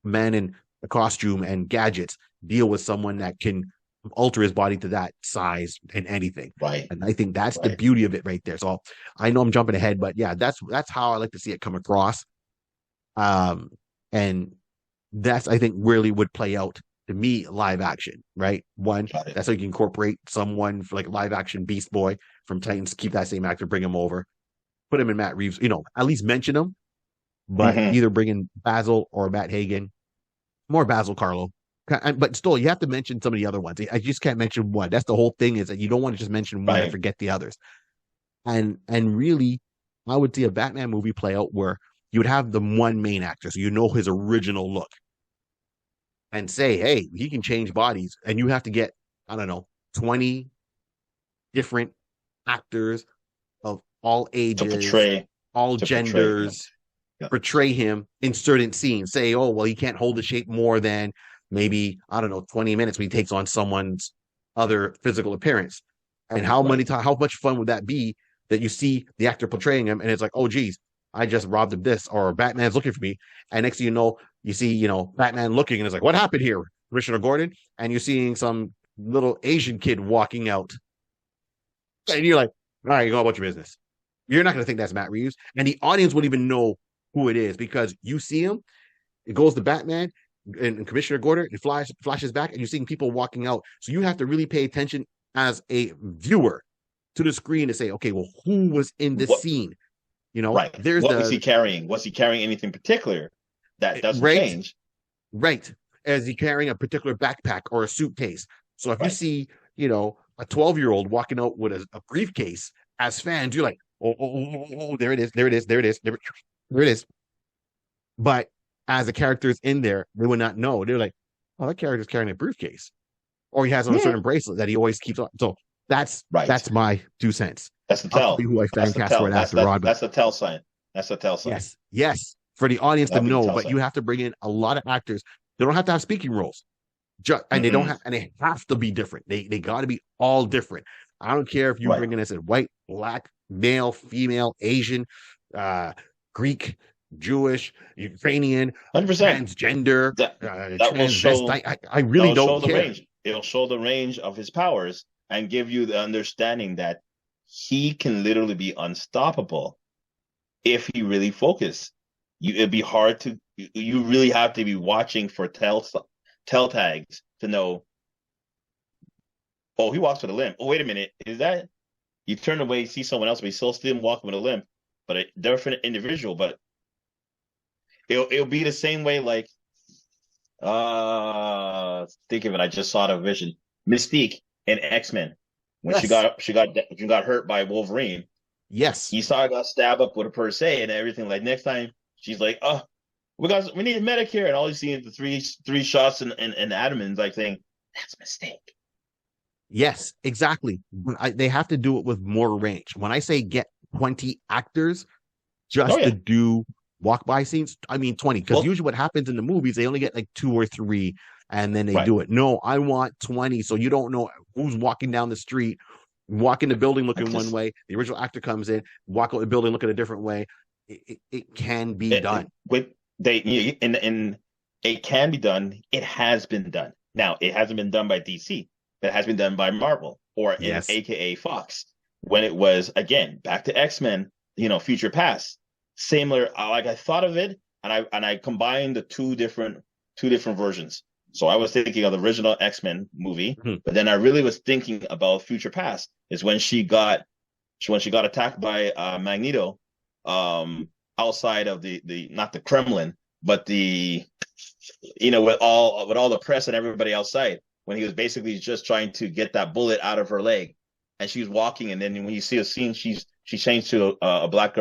man in a costume and gadgets, deal with someone that can alter his body to that size and anything?
Right.
And I think that's the beauty of it right there. So I know I'm jumping ahead, but yeah, that's how I like to see it come across. And that's, I think, really would play out to me live action, right? One, that's how you can incorporate someone for like live action Beast Boy from Titans, keep that same actor, bring him over, put him in Matt Reeves, at least mention him, but either bring in Basil or Matt Hagen, more Basil Carlo. But still, you have to mention some of the other ones. I just can't mention one. That's the whole thing, is that you don't want to just mention one and forget the others. And really, I would see a Batman movie play out where you would have the one main actor, so his original look, and say, hey, he can change bodies, and you have to get, 20 different actors of all ages, all genders, portray him in certain scenes. Say, oh, well, he can't hold the shape more than maybe, 20 minutes when he takes on someone's other physical appearance. And how much fun would that be that you see the actor portraying him and it's like, oh, geez, I just robbed him this, or Batman's looking for me. And next thing you know, you see, Batman looking and it's like, what happened here, Commissioner Gordon? And you're seeing some little Asian kid walking out. And you're like, all right, you go about your business. You're not going to think that's Matt Reeves. And the audience won't even know who it is because you see him, it goes to Batman and Commissioner Gordon, it flashes back, and you're seeing people walking out. So you have to really pay attention as a viewer to the screen to say, okay, well, who was in this scene?
What was he carrying? Was he carrying anything particular that doesn't change?
Right. Is he carrying a particular backpack or a suitcase? So if you see, a 12-year-old walking out with a briefcase, as fans, you're like, oh, there it is. But as the characters in there, they would not know. They're like, oh, that character's carrying a briefcase, or he has on a certain bracelet that he always keeps on. So that's my 2 cents.
That's the
I'll tell
tell.
you who I fan cast for it after, Rod.
That's the tell sign. That's the tell sign.
Yes, for the audience to
That'll be the
know,
tell
but
sign.
you have to bring in a lot of actors. They don't have to have speaking roles, and they don't have, and they have to be different. They got to be all different. I don't care if you bring in as a white, black, male, female, Asian, Greek, Jewish, Ukrainian,
100%.
transgender,
That will show.
I really don't
care.
care.
The range. It'll show the range of his powers and give you the understanding that he can literally be unstoppable if he really focus. It'd be hard to. You really have to be watching for tell tags to know. Oh, he walks with a limp. Oh, wait a minute. Is that? You turn away, see someone else, but he's still walking with a limp, but a different individual. But it'll be the same way. Like, think of it. I just saw the vision. Mystique in X-Men when she got hurt by Wolverine.
Yes,
you saw her got stabbed up with a per se and everything. Like next time, she's like, "Oh, we need Medicare," and all you see is the three shots and adamants like saying, "That's a mistake."
Yes, exactly. They have to do it with more range. When I say get 20 actors just to do walk by scenes, I mean 20, because usually what happens in the movies, they only get like 2 or 3 and then they do it. No, I want 20, so you don't know who's walking down the street, walk in the building looking one way, the original actor comes in, walk out the building looking a different way. It can be done.
It can be done. It has been done. Now, it hasn't been done by DC. That has been done by Marvel or AKA Fox when it was, again, back to X-Men, Future Past. Similar, like I thought of it and I combined the two different versions. So I was thinking of the original X-Men movie, but then I really was thinking about Future Past is when she got attacked by Magneto outside of the not the Kremlin, but the with all the press and everybody outside. When he was basically just trying to get that bullet out of her leg, and she was walking, and then when you see a scene, she changed to a black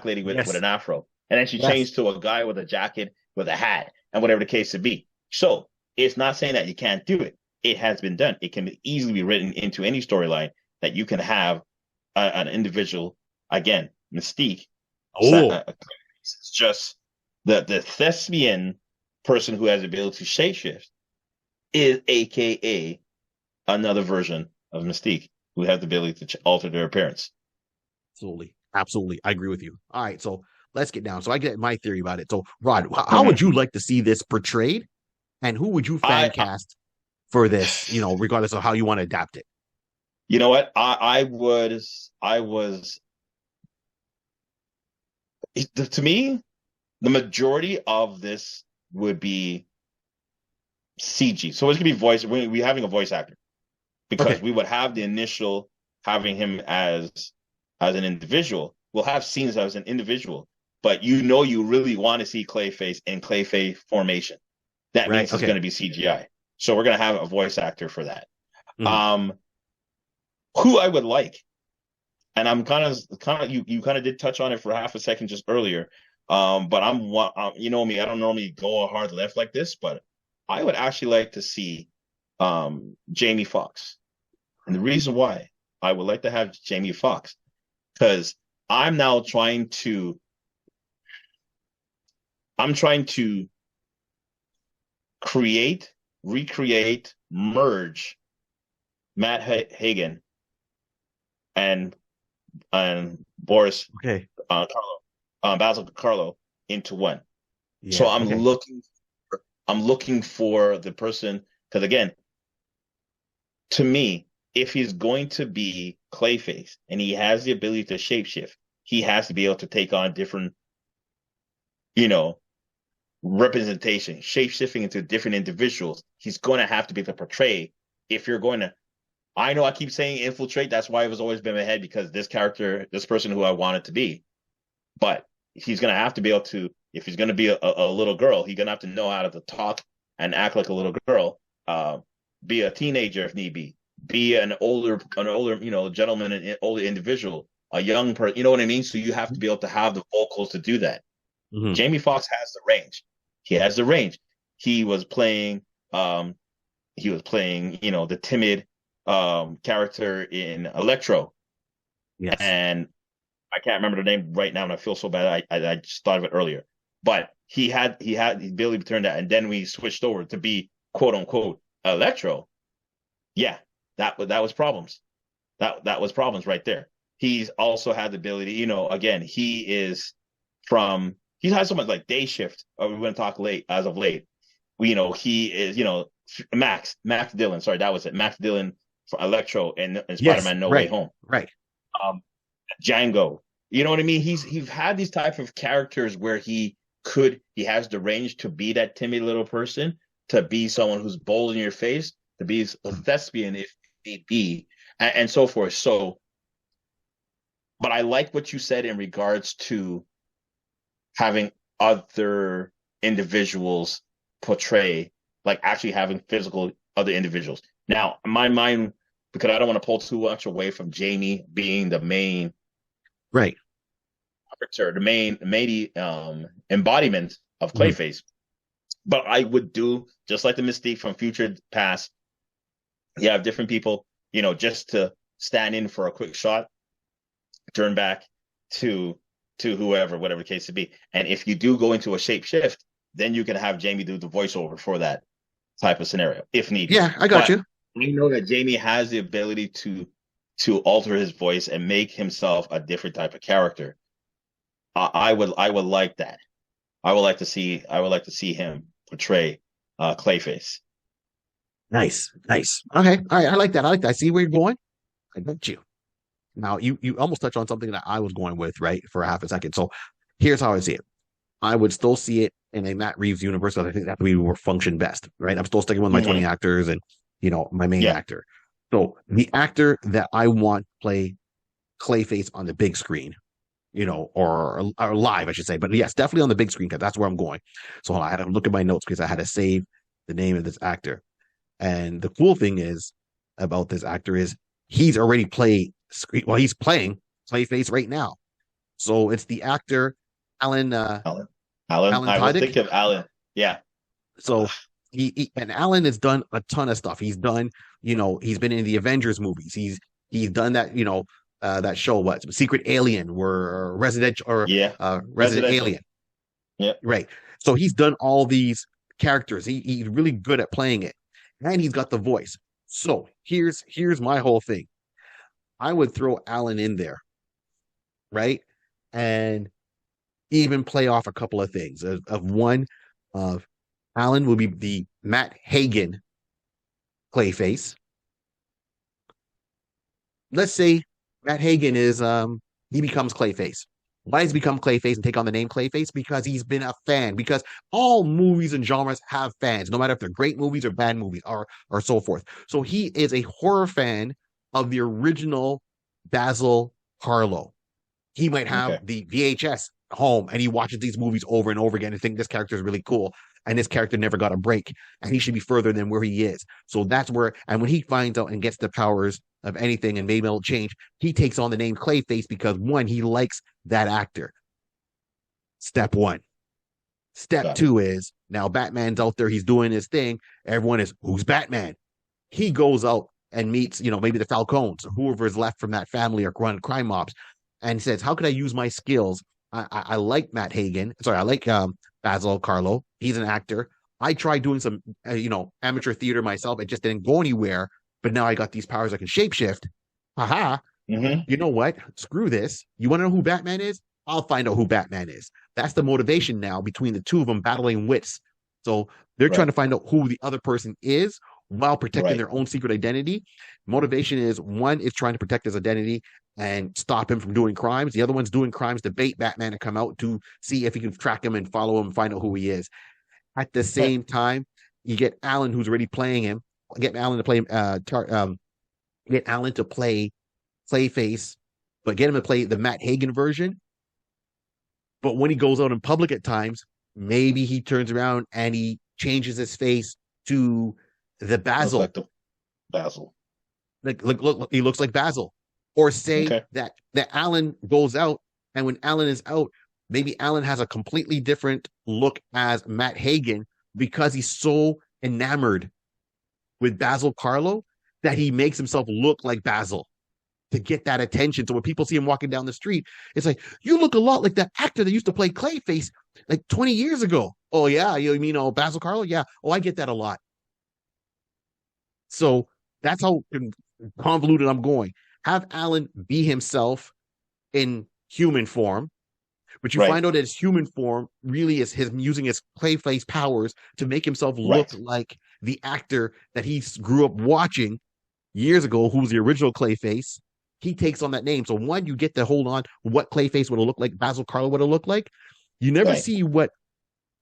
lady with an afro, and then she changed to a guy with a jacket with a hat, and whatever the case to be. So it's not saying that you can't do it. It has been done. It can easily be written into any storyline that you can have an individual, again, Mystique. It's just the thespian person who has the ability to shapeshift is AKA another version of Mystique who has the ability to alter their appearance.
Absolutely. I agree with you. All right, so let's get down. So I get my theory about it. So Rod, how would you like to see this portrayed? And who would you fan cast for this, regardless of how you want to adapt it?
You know what? To me, the majority of this would be CG. So it's going to be voice. We're having a voice actor because we would have the initial having him as an individual. We'll have scenes as an individual, but you really want to see Clayface in Clayface formation. That means it's going to be CGI. So we're going to have a voice actor for that. Who I would like, and I'm kind of you kind of did touch on it for half a second just earlier. But you know me, I don't normally go hard left like this, but I would actually like to see Jamie Foxx. And the reason why I would like to have Jamie Foxx, because I'm trying to recreate, merge Matt Hagen and Boris Carlo, Basil Carlo into one. Yeah, so I'm looking for the person, because again, to me, if he's going to be Clayface and he has the ability to shapeshift, he has to be able to take on different, representation, shapeshifting into different individuals. He's going to have to be able to portray. If you're going to, I know I keep saying infiltrate. That's why it was always been in my head, because this person who I want it to be, but he's going to have to be able to, if he's going to be a little girl, he's going to have to know how to talk and act like a little girl, be a teenager if need be an older, gentleman, an older individual, a young person, you know what I mean? So you have to be able to have the vocals to do that. Jamie Foxx has the range. He has the range. He was playing the timid character in Electro.
Yes.
And I can't remember the name right now, and I feel so bad. I just thought of it earlier. But he had the ability to turn that, and then we switched over to be quote unquote Electro. Yeah, that was problems. That was problems right there. He's also had the ability, again, he has so much like day shift. We're going to talk late as of late. He is, Max Dillon. Sorry, that was it. Max Dillon for Electro and
Yes.
Spider-Man No Way
Right.
Home.
Right.
Um, Django. You know what I mean? He's had these type of characters where he has the range to be that timid little person, to be someone who's bold in your face, to be a thespian if need be, and so forth. So, but I like what you said in regards to having other individuals portray, like actually having physical other individuals. Now, in my mind, because I don't want to pull too much away from Jamie being the main
Right.
character, the main embodiment of
Mhm.
Clayface. But I would do just like the Mystique from Future Past. You have different people, just to stand in for a quick shot, turn back to whoever, whatever the case to be. And if you do go into a shape shift, then you can have Jamie do the voiceover for that type of scenario if need be.
Yeah, I got
But
you.
we know that Jamie has the ability to alter his voice and make himself a different type of character. I would like that. I would like to see him portray Clayface.
Nice. Nice. Okay. All right. I like that. I like that. I see where you're going. I got you. Now you almost touched on something that I was going with, right, for a half a second. So here's how I see it. I would still see it in a Matt Reeves universe, but I think that we will function best, right? I'm still sticking with my 20
Mm-hmm.
actors and my main
Yeah.
actor. So the actor that I want play Clayface on the big screen, or live, I should say. But yes, definitely on the big screen because that's where I'm going. So I had to look at my notes because I had to save the name of this actor. And the cool thing is about this actor is he's already played screen. Well, he's playing Clayface right now. So it's the actor Alan
Alan. Alan.
Alan
I was
Tudyk.
thinking of Alan. Yeah.
So and Alan has done a ton of stuff. He's done, he's been in the Avengers movies. He's done that, that show, what Secret Alien, or Residential, or
Yeah.
Resident
Residential.
Alien,
Yeah.
right? So he's done all these characters. He's really good at playing it, and he's got the voice. So here's my whole thing. I would throw Alan in there, right, and even play off a couple of things. Of one, of Alan will be the Matt Hagen Clayface. Let's say Matt Hagen is he becomes Clayface. Why does he become Clayface and take on the name Clayface? Because he's been a fan. Because all movies and genres have fans, no matter if they're great movies or bad movies, or so forth. So he is a horror fan of the original Basil Carlo. He might have
Okay.
the VHS home and he watches these movies over and over again and think this character is really cool. And this character never got a break and he should be further than where he is. So that's where, and when he finds out and gets the powers of anything and maybe it'll change, he takes on the name Clayface because one, he likes that actor. Step one. Step
Got it.
two is now Batman's out there, he's doing his thing. Everyone is, who's Batman? He goes out and meets, maybe the Falcones or whoever is left from that family or run crime mobs and says, how could I use my skills? I like Matt Hagen. Sorry, I like Basil Carlo. He's an actor. I tried doing some, amateur theater myself. It just didn't go anywhere. But now I got these powers I can shapeshift. Haha.
Mm-hmm.
You know what? Screw this. You want to know who Batman is? I'll find out who Batman is. That's the motivation now between the two of them battling wits. So they're trying
Right.
to find out who the other person is while protecting
Right.
their own secret identity. Motivation is one is trying to protect his identity and stop him from doing crimes. The other one's doing crimes to bait Batman to come out to see if he can track him and follow him and find out who he is. At the
Okay.
same time, you get Alan, who's already playing him. Get Alan to play get Alan to play Clayface, but get him to play the Matt Hagen version. But when he goes out in public at times, maybe he turns around and he changes his face to the
Looks
Basil.
like the Basil.
Like look, he looks like Basil. Or say
Okay.
that Alan goes out, and when Alan is out, maybe Alan has a completely different look as Matt Hagen because he's so enamored with Basil Carlo that he makes himself look like Basil to get that attention. So when people see him walking down the street, it's like, you look a lot like that actor that used to play Clayface like 20 years ago. Oh, yeah. You mean, oh, Basil Carlo? Yeah. Oh, I get that a lot. So that's how convoluted I'm going. Have Alan be himself in human form, but you
Right.
find out that his human form really is his using his Clayface powers to make himself look
Right.
like the actor that he grew up watching years ago, who was the original Clayface. He takes on that name. So one, you get to hold on what Clayface would have looked like, Basil Carlo would have looked like. You never
Right.
see what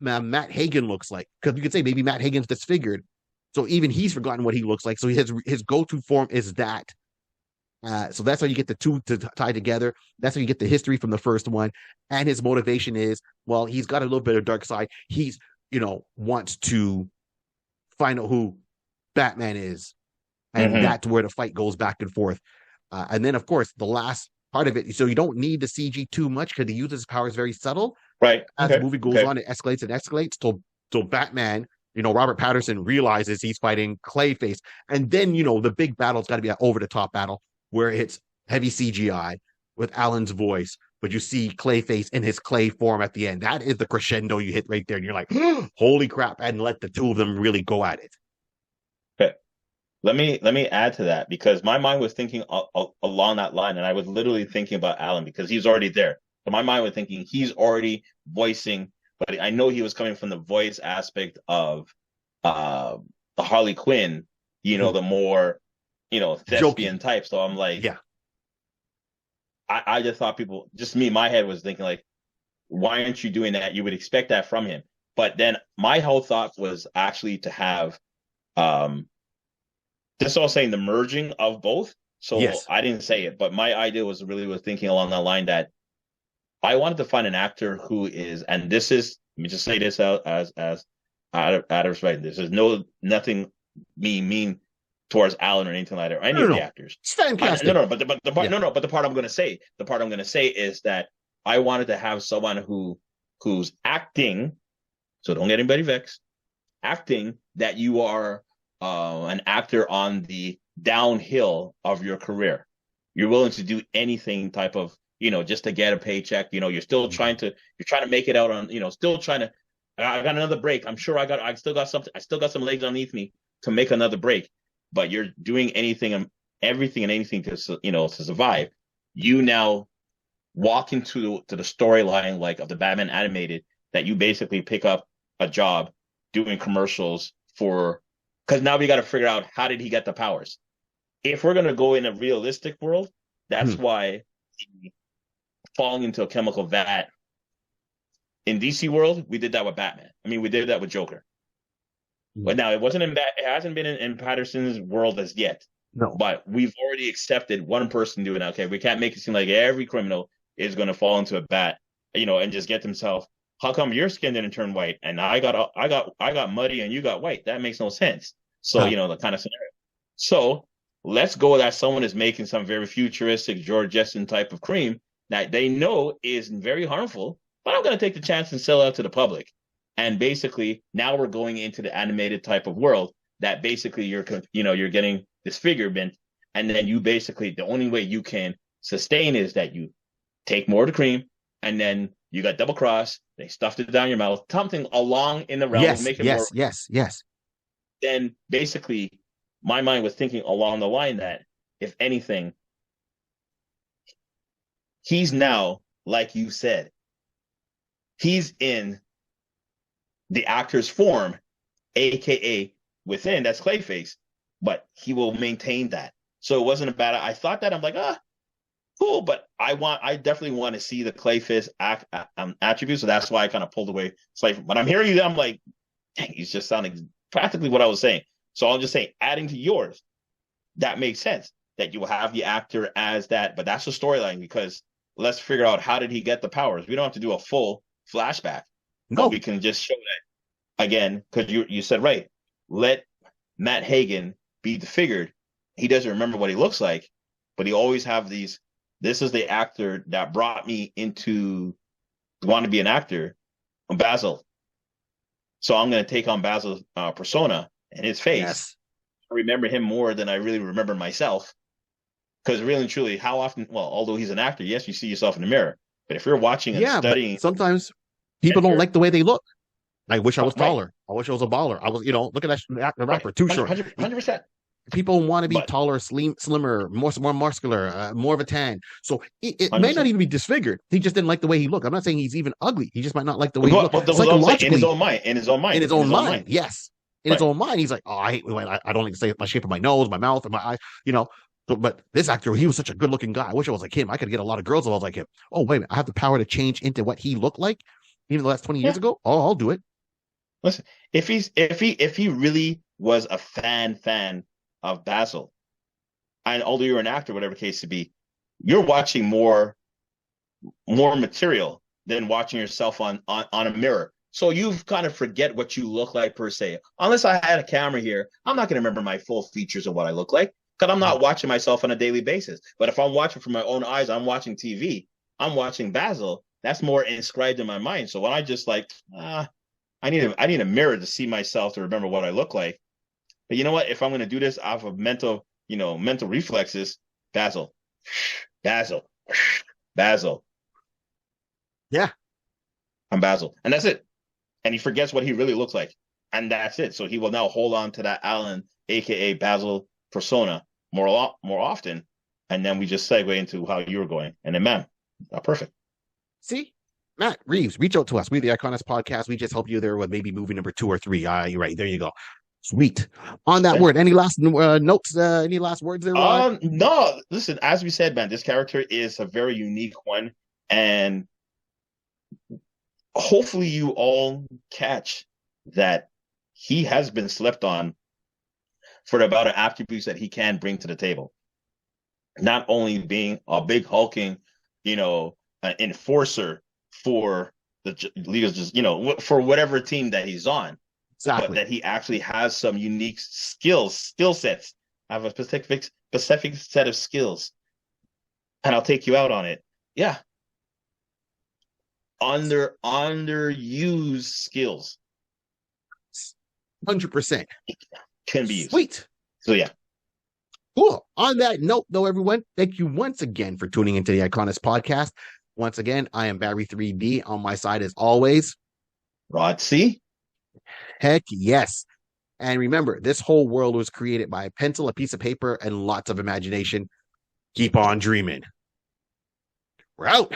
Matt Hagen looks like, because you could say maybe Matt Hagen's disfigured. So even he's forgotten what he looks like. So his go-to form is that. So that's how you get the two to tie together. That's how you get the history from the first one. And his motivation is, well, he's got a little bit of dark side. He's, wants to find out who Batman is. And
Mm-hmm.
that's where the fight goes back and forth. And then, of course, the last part of it. So you don't need the CG too much because he uses his powers very subtle.
Right.
As the
Okay.
movie goes
Okay.
on, it escalates and escalates till Batman, Robert Patterson realizes he's fighting Clayface. And then, the big battle's got to be an over the top battle where it's heavy CGI with Alan's voice, but you see Clayface in his clay form at the end. That is the crescendo you hit right there. And you're like, holy crap. And let the two of them really go at it.
Okay. Let me add to that because my mind was thinking along that line, and I was literally thinking about Alan because he's already there. So my mind was thinking he's already voicing, but I know he was coming from the voice aspect of the Harley Quinn, the more thespian
Joking.
type. So I'm like,
Yeah.
I just thought just me, my head was thinking like, why aren't you doing that? You would expect that from him. But then my whole thought was actually to have this all saying the merging of both. So
Yes.
I didn't say it, but my idea was thinking along the line that I wanted to find an actor who is, and this is, let me just say this out as out of respect. This is nothing mean towards Alan or anything like that, or any
No,
of
no,
the
no.
actors.
Stand
No,
casting.
no, but the part,
Yeah.
no, but the part I'm going to say is that I wanted to have someone who's acting. So don't get anybody vexed. Acting that you are an actor on the downhill of your career. You're willing to do anything type of, just to get a paycheck. You're still trying to make it out on, still trying to, I got another break. I'm sure I still got something. I still got some legs underneath me to make another break, but you're doing anything and everything and anything to, to survive. You now walk into the storyline like of the Batman animated that you basically pick up a job doing commercials for, because now we got to figure out how did he get the powers. If we're going to go in a realistic world, that's why falling into a chemical vat in DC world, we did that with Batman. I mean, we did that with Joker. But now it hasn't been in Patterson's world as yet.
No.
But we've already accepted one person doing that. Okay, we can't make it seem like every criminal is going to fall into a bat, and just get themselves. How come your skin didn't turn white and I got muddy and you got white? That makes no sense. So the kind of scenario. So let's go that someone is making some very futuristic George Jetson type of cream that they know is very harmful, but I'm going to take the chance and sell out to the public. And basically, now we're going into the animated type of world that basically you're getting disfigurement, and then you basically the only way you can sustain is that you take more of the cream, and then you got double cross. They stuffed it down your mouth, something along in the realm of making more.
Yes.
Then basically, my mind was thinking along the line that if anything, he's now, like you said, he's in the actor's form, aka within that's Clayface, but he will maintain that. So it wasn't a bad. I thought that I'm like, cool, but I definitely want to see the Clayface attributes, so that's why I kind of pulled away slightly. But I'm hearing you, I'm like, dang, he's just sounding practically what I was saying. So I'll just say, adding to yours, that makes sense that you will have the actor as that, but that's the storyline because let's figure out how did he get the powers. We don't have to do a full flashback, but we can just show that again because you said right. Let Matt Hagen be disfigured. He doesn't remember what he looks like, but he always have these. This is the actor that brought me into want to be an actor, I'm Basil. So I'm going to take on Basil's persona and his face.
Yes.
I remember him more than I really remember myself. Because really and truly, how often, well, although he's an actor, yes, you see yourself in the mirror. But if you're watching and studying.
But sometimes people don't like the way they look. I wish I was taller.
Right.
I wish I was a baller. I was, look at that rapper, too short.
100%.
People want to be taller, slimmer, more muscular, more of a tan. So it may not even be disfigured. He just didn't like the way he looked. I'm not saying he's even ugly. He just might not like the way he looked.
Psychologically, in his own mind. In his own mind.
Yes. In his own mind, he's like, oh, I don't like to say my shape of my nose, my mouth, and my eye, But this actor, he was such a good-looking guy. I wish I was like him. I could get a lot of girls if I was like him. Oh, wait a minute. I have the power to change into what he looked like, even though that's 20 years ago. Oh, I'll do it.
Listen, if he really was a fan of Basil, and although you're an actor, whatever the case to be, you're watching more material than watching yourself on a mirror. So you kind of forget what you look like per se. Unless I had a camera here, I'm not going to remember my full features of what I look like because I'm not watching myself on a daily basis. But if I'm watching from my own eyes, I'm watching TV, I'm watching Basil. That's more inscribed in my mind. So when I just I need a mirror to see myself to remember what I look like. But you know what? If I'm going to do this off of mental reflexes, Basil.
Yeah.
I'm Basil. And that's it. And he forgets what he really looks like. And that's it. So he will now hold on to that Alan, a.k.a. Basil persona more often. And then we just segue into how you were going. And then, man, perfect.
See? Matt Reeves, reach out to us. We the Iconist Podcast. We just help you there with maybe movie number 2 or 3. You're right. There you go. Sweet. On that word, any last notes? Any last words there?
No. Listen, as we said, man, this character is a very unique one, and hopefully, you all catch that he has been slept on for the amount of attributes that he can bring to the table. Not only being a big hulking, an enforcer for the league's just for whatever team that he's on. Exactly. But that he actually has some unique skill sets. I have a specific set of skills, and I'll take you out on it. Yeah, underused skills.
100%
can be used.
Sweet.
So yeah.
Cool. On that note, though, everyone, thank you once again for tuning into the Iconist Podcast. Once again, I am Barry 3D. On my side, as always,
Rod C.
Heck yes. And remember, this whole world was created by a pencil, a piece of paper, and lots of imagination. Keep on dreaming. We're out.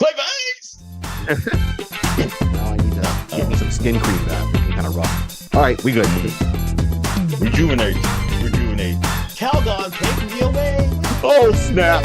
Clayface!
Now I need to get me some skin cream. That's kind of rough. All right, we good.
Rejuvenate. Calgon, take me away.
Oh, snap.